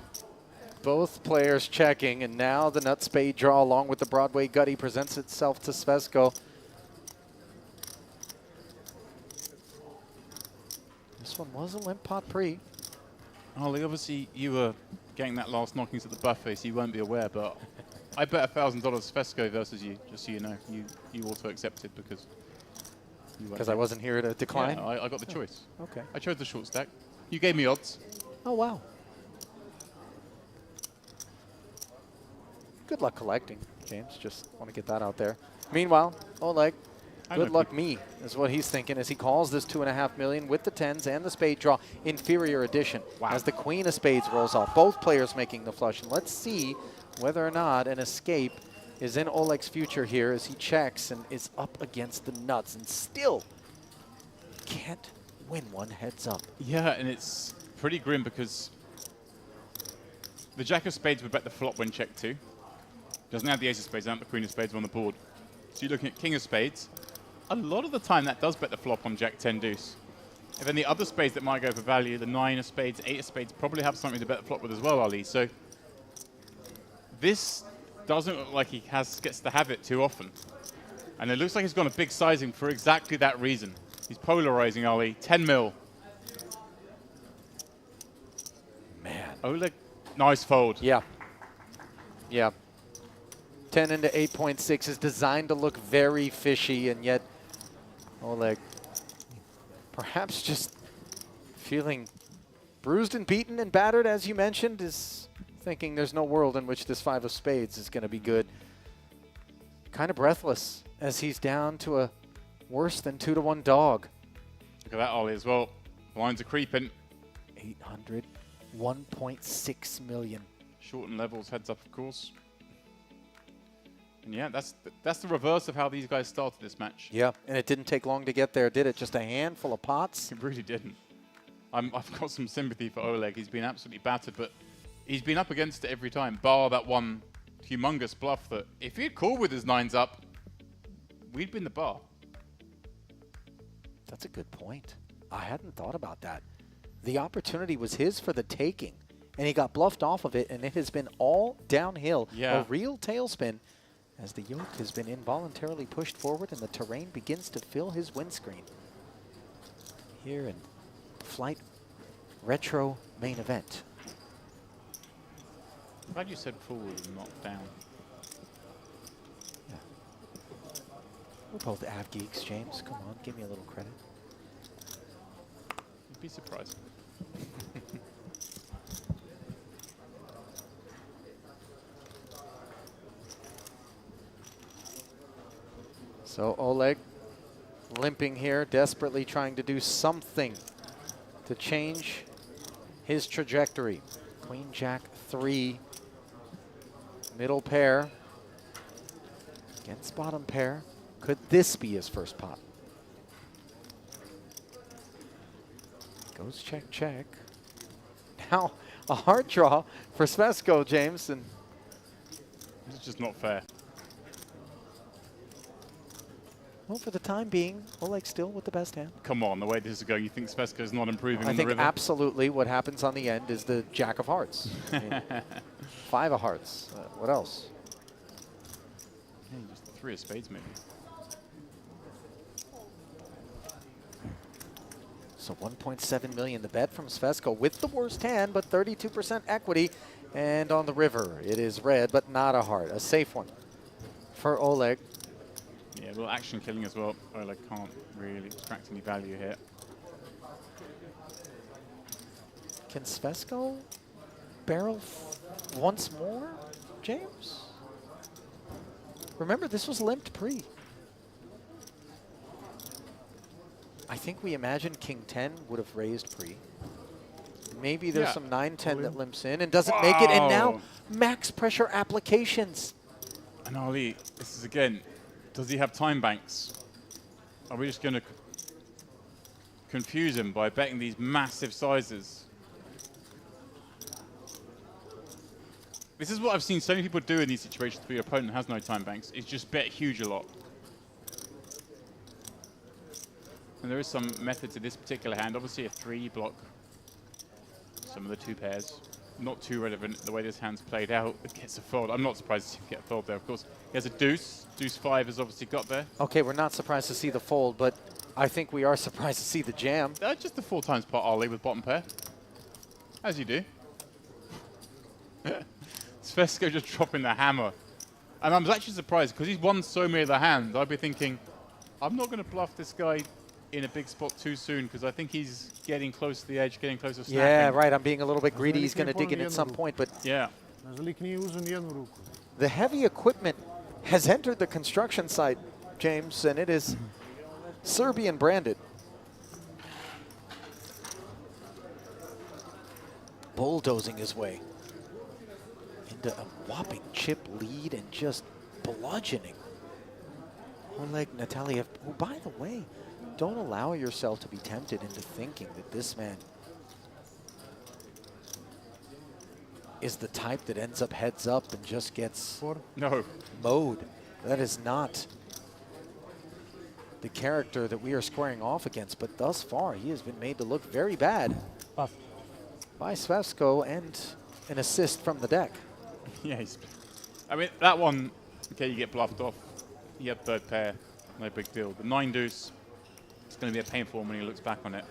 Both players checking, and now the nut spade draw along with the Broadway gutty presents itself to Svesko. This one was a limp pot pre. Ollie, obviously you were getting that last knockings at the buffet, so you won't be aware, but I bet $1,000 Fesco versus you, just so you know. You auto accepted because you Because I wasn't here to decline? Yeah, I got the choice. Okay. I chose the short stack. You gave me odds. Oh, wow. Good luck collecting, James. Just want to get that out there. Meanwhile, Oleg, good luck me, is what he's thinking as he calls this $2.5 million with the tens and the spade draw. Inferior edition. Wow. As the queen of spades rolls off. Both players making the flush. And let's see whether or not an escape is in Oleg's future here as he checks and is up against the nuts and still can't win one heads up. Yeah, and it's pretty grim because the Jack of Spades would bet the flop when check 2. Doesn't have the Ace of Spades and the Queen of Spades on the board. So you're looking at King of Spades. A lot of the time that does bet the flop on Jack 10 deuce. And then the other spades that might go for value, the 9 of Spades, 8 of Spades, probably have something to bet the flop with as well, Ali. So this doesn't look like he gets to have it too often. And it looks like he's gone a big sizing for exactly that reason. He's polarizing Ali, 10 mil. Man. Oleg, nice fold. Yeah. Yeah. 10 into 8.6 is designed to look very fishy, and yet Oleg perhaps just feeling bruised and beaten and battered, as you mentioned, is thinking there's no world in which this 5 of spades is going to be good. Kind of breathless as he's down to a worse than 2-to-1 dog. Look at that, Ollie, as well. Lines are creeping. 800, 1.6 million. Shorten levels, heads up, of course. And yeah, that's the reverse of how these guys started this match. Yeah, and it didn't take long to get there, did it? Just a handful of pots? It really didn't. I've got some sympathy for Oleg. He's been absolutely battered, but he's been up against it every time, bar that one humongous bluff that if he'd called with his 9s up, we'd been the bar. That's a good point. I hadn't thought about that. The opportunity was his for the taking, and he got bluffed off of it, and it has been all downhill. Yeah. A real tailspin as the yoke has been involuntarily pushed forward and the terrain begins to fill his windscreen. Here in Flight Retro Main Event. Glad you said forward and not down. Yeah. We're both av geeks, James. Come on, give me a little credit. You'd be surprised. So Oleg limping here, desperately trying to do something to change his trajectory. Queen, Jack, 3. Middle pair against bottom pair. Could this be his first pot? Goes check, check. Now a hard draw for Svesko, James. And This is just not fair. well, for the time being, Oleg still with the best hand. Come on, the way this is going, you think Svesko's not improving I on the think river? absolutely what happens on the end is the Jack of Hearts. I mean, 5 of Hearts. What else? Yeah, just 3 of Spades, maybe. So 1.7 million, the bet from Svesko with the worst hand, but 32% equity. And on the river, it is red, but not a heart. A safe one for Oleg. Yeah, a little action killing as well. Oleg can't really extract any value here. Can Svesko barrel once more, James? Remember, this was limped pre. I think we imagined King 10 would have raised pre. Maybe there's Yeah. some 9-10 that limps in and doesn't make it, and now Wow. max pressure applications. And Ali, this is again, does he have time banks? Are we just going to confuse him by betting these massive sizes? This is what I've seen so many people do in these situations where your opponent has no time banks, is just bet huge a lot. And there is some method to this particular hand. Obviously a 3 block some of the 2 pairs. Not too relevant the way this hand's played out. It gets a fold. I'm not surprised to see him get a fold there, of course. He has a deuce. Deuce 5 has obviously got there. Okay, we're not surprised to see the fold, but I think we are surprised to see the jam. Just the 4 times pot Ali with bottom pair. As you do. Svesco just dropping the hammer. And I'm actually surprised because he's won so many of the hands. I'd be thinking, I'm not going to bluff this guy in a big spot too soon because I think he's getting close to the edge, getting close to snapping. Yeah, right. I'm being a little bit greedy. He's going to dig in at some point, but Yeah. Mas ali que nem usam de ano ruco. the heavy equipment has entered the construction site, James, and it is Serbian branded. Bulldozing his way into a whopping chip lead and just bludgeoning Oleg Nataliev, who, by the way, don't allow yourself to be tempted into thinking that this man is the type that ends up heads up and just gets No. mowed. That is not the character that we are squaring off against, but thus far he has been made to look very bad Pass. by Svesco, and an assist from the deck. Yeah, I mean, that one, okay, you get bluffed off. You have 3rd pair, no big deal. The 9 deuce, it's going to be a painful one when he looks back on it,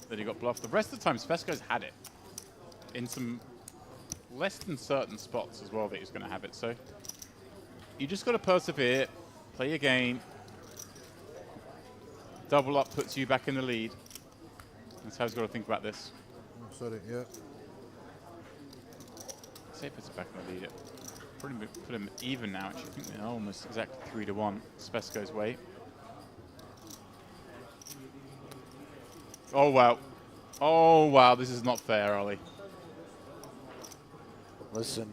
that he got bluffed. The rest of the time, Svesco's had it in some less than certain spots as well that he's going to have it. So you just got to persevere, play your game. Double up puts you back in the lead. That's how he's got to think about this. Sorry, yeah. Say puts it back in the lead. Put him even now, actually. I think they're almost exactly 3-1. Svesco's way. Oh, wow. Oh, wow. This is not fair, Ollie. Listen,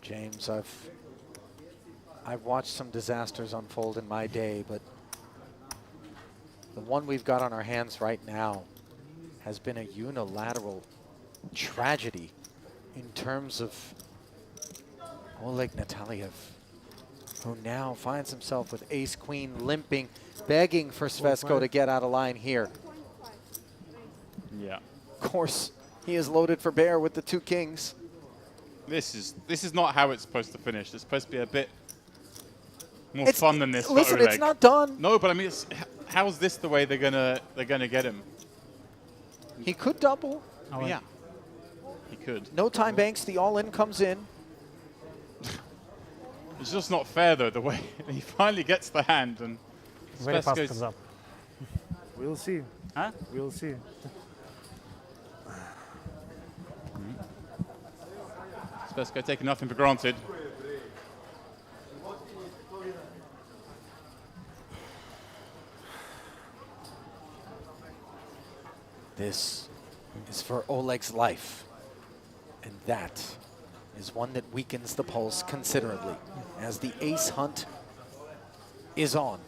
James, I've watched some disasters unfold in my day, but the one we've got on our hands right now has been a unilateral tragedy in terms of Oleg Nataliev, who now finds himself with ace-queen limping, begging for Svesco to get out of line here. Yeah. Of course, he is loaded for bear with the 2 kings. This is not how it's supposed to finish. It's supposed to be a bit more fun than this. Listen, for Oleg. it's not done. No, but I mean, how's this the way they're gonna get him? He could double. Oh, Yeah, he could. No time banks. The all-in comes in. It's just not fair though. The way he finally gets the hand and Very fast Svesco's- heads up. We'll see. Huh? We'll see. Svesco taking nothing for granted. This is for Oleg's life, and that is one that weakens the pulse considerably as the ace hunt is on.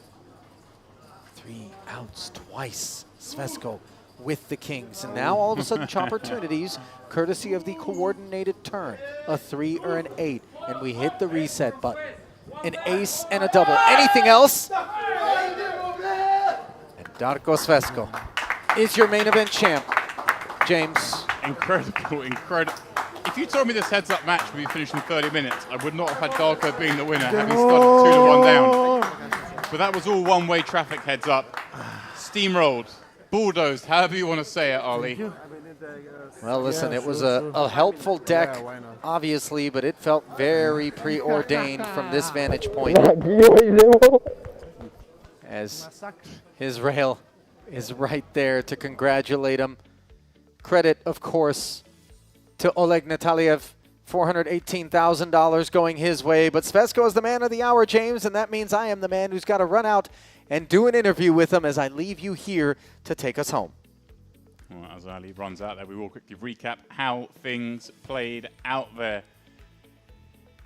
3 outs twice. Svesco with the kings, and now all of a sudden opportunities courtesy of the coordinated turn, a 3 or an 8, and we hit the reset button. An ace and a double. Anything else? And Darko Svesco is your main event champ. James. Incredible, incredible. If you told me this heads-up match would be finished in 30 minutes, I would not have had Darko being the winner, having started 2-1 down. But that was all one-way traffic heads-up. Steamrolled, bulldozed, however you want to say it, Ollie. Well, listen, Yeah, it was sure. a helpful deck, Yeah, why not? obviously, but it felt very preordained from this vantage point, as his rail is right there to congratulate him. Credit, of course, to Oleg Nataliev $418,000 going his way. But Cvesko is the man of the hour, James, and that means I am the man who's got to run out and do an interview with him as I leave you here to take us home. Well, as Ali runs out there, we will quickly recap how things played out there.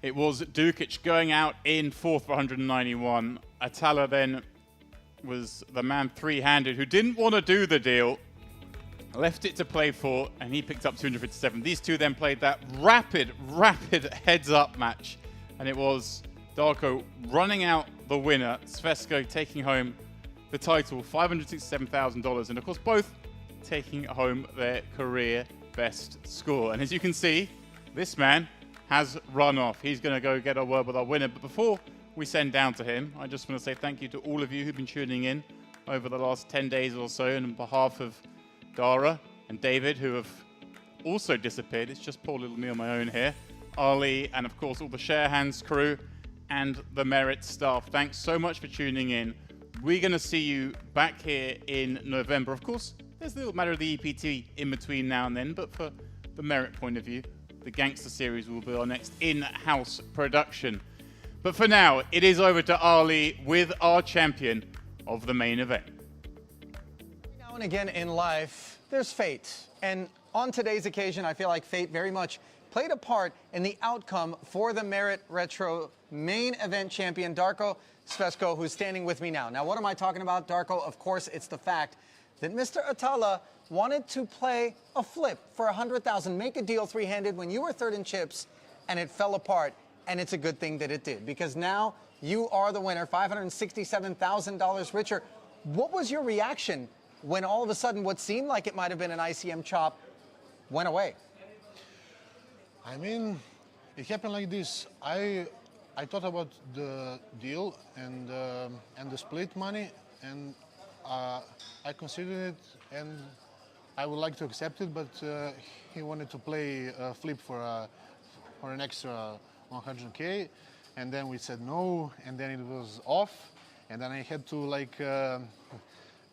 It was Dukic going out in fourth for 191. Atala then was the man three-handed who didn't want to do the deal, left it to play for, and he picked up 257. These two then played that rapid heads-up match, and it was Darko running out the winner, Cvesko taking home the title, $567,000, and of course both taking home their career best score. And as you can see, this man has run off. He's going to go get a word with our winner. But before we send down to him, I just want to say thank you to all of you who've been tuning in over the last 10 days or so. And on behalf of Dara and David, who have also disappeared, it's just poor little me on my own here, Ali, and of course all the Sharehands crew and the Merit staff. Thanks so much for tuning in. We're going to see you back here in November. Of course, there's a little matter of the EPT in between now and then, but for the Merit point of view, the Gangster series will be our next in-house production. But for now, it is over to Ali with our champion of the main event. Now and again in life, there's fate. And on today's occasion, I feel like fate very much played a part in the outcome for the Merit Retro main event champion, Darko Cvesko, who's standing with me now. Now, what am I talking about, Darko? Of course, it's the fact that Mr. Atala wanted to play a flip for $100,000, make a deal three-handed when you were third in chips, and it fell apart. And it's a good thing that it did, because now you are the winner, $567,000 richer. What was your reaction when all of a sudden what seemed like it might have been an ICM chop went away? I mean, it happened like this. I thought about the deal and the split money, and I considered it, and I would like to accept it, but he wanted to play a flip for an extra 100K, and then we said no, and then it was off, and then I had to like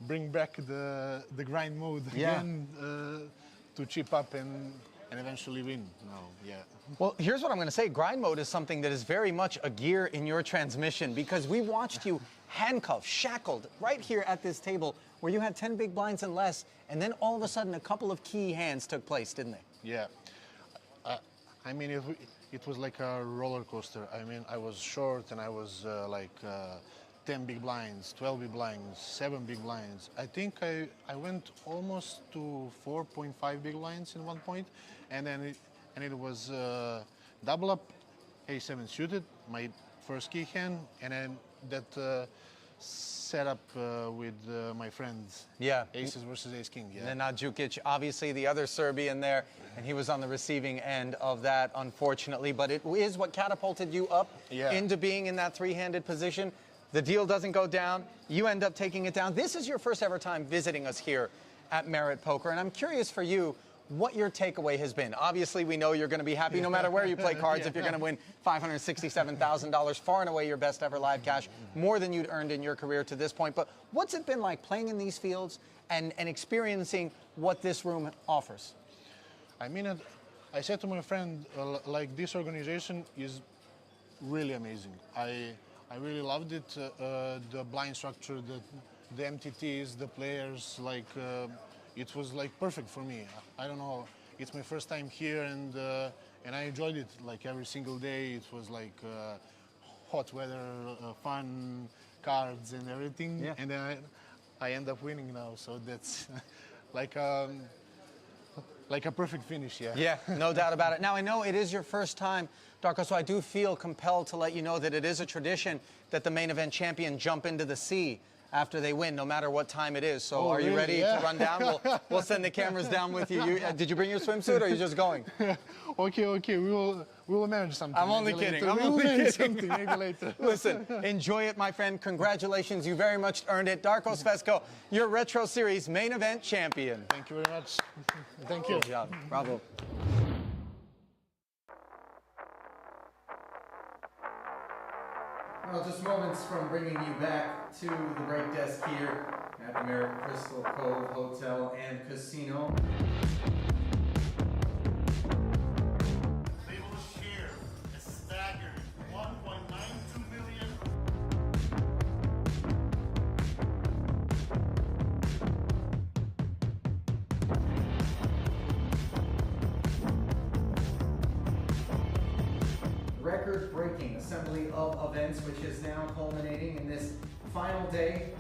bring back the grind mode again to chip up and eventually win. No, yeah. Well, here's what I'm going to say. Grind mode is something that is very much a gear in your transmission, because we watched you handcuffed, shackled right here at this table where you had 10 big blinds and less, and then all of a sudden a couple of key hands took place, didn't they? Yeah. I mean, it was like a roller coaster. I mean, I was short and I was 10 big blinds, 12 big blinds, 7 big blinds. I think I went almost to 4.5 big blinds in one point, and then it was double up, A7 suited, my first key hand, and then that set up with my friends. Yeah. Aces versus ace king. Yeah. And then Jukic, obviously the other Serbian there, and he was on the receiving end of that, unfortunately. But it is what catapulted you up into being in that three-handed position. The deal doesn't go down. You end up taking it down. This is your first ever time visiting us here at Merit Poker, and I'm curious for you what your takeaway has been. Obviously, we know you're going to be happy no matter where you play cards if you're going to win $567,000, far and away your best ever live cash, more than you'd earned in your career to this point. But what's it been like playing in these fields and experiencing what this room offers? I mean, I said to my friend, like, this organization is really amazing. I really loved it. The blind structure, the MTTs, the players, like, it was like perfect for me. I don't know. It's my first time here, and I enjoyed it like every single day. It was like hot weather, fun, cards, and everything. Yeah. And then I end up winning now, so that's like a perfect finish. Yeah. Yeah, no doubt about it. Now I know it is your first time, Darko, so I do feel compelled to let you know that it is a tradition that the main event champion jump into the sea after they win, no matter what time it is. So are you ready to run down? We'll send the cameras down with you. Did you bring your swimsuit, or are you just going? Okay. We will manage something. I'm only kidding. Later. I'm only kidding. Something maybe later. Listen, enjoy it, my friend. Congratulations. You very much earned it. Darko Cvesko, your Retro Series main event champion. Thank you very much. Thank you. Good job. Bravo. Well, just moments from bringing you back to the break desk here at the Merit Crystal Cove Hotel and Casino. assembly of events, which is now culminating in this final day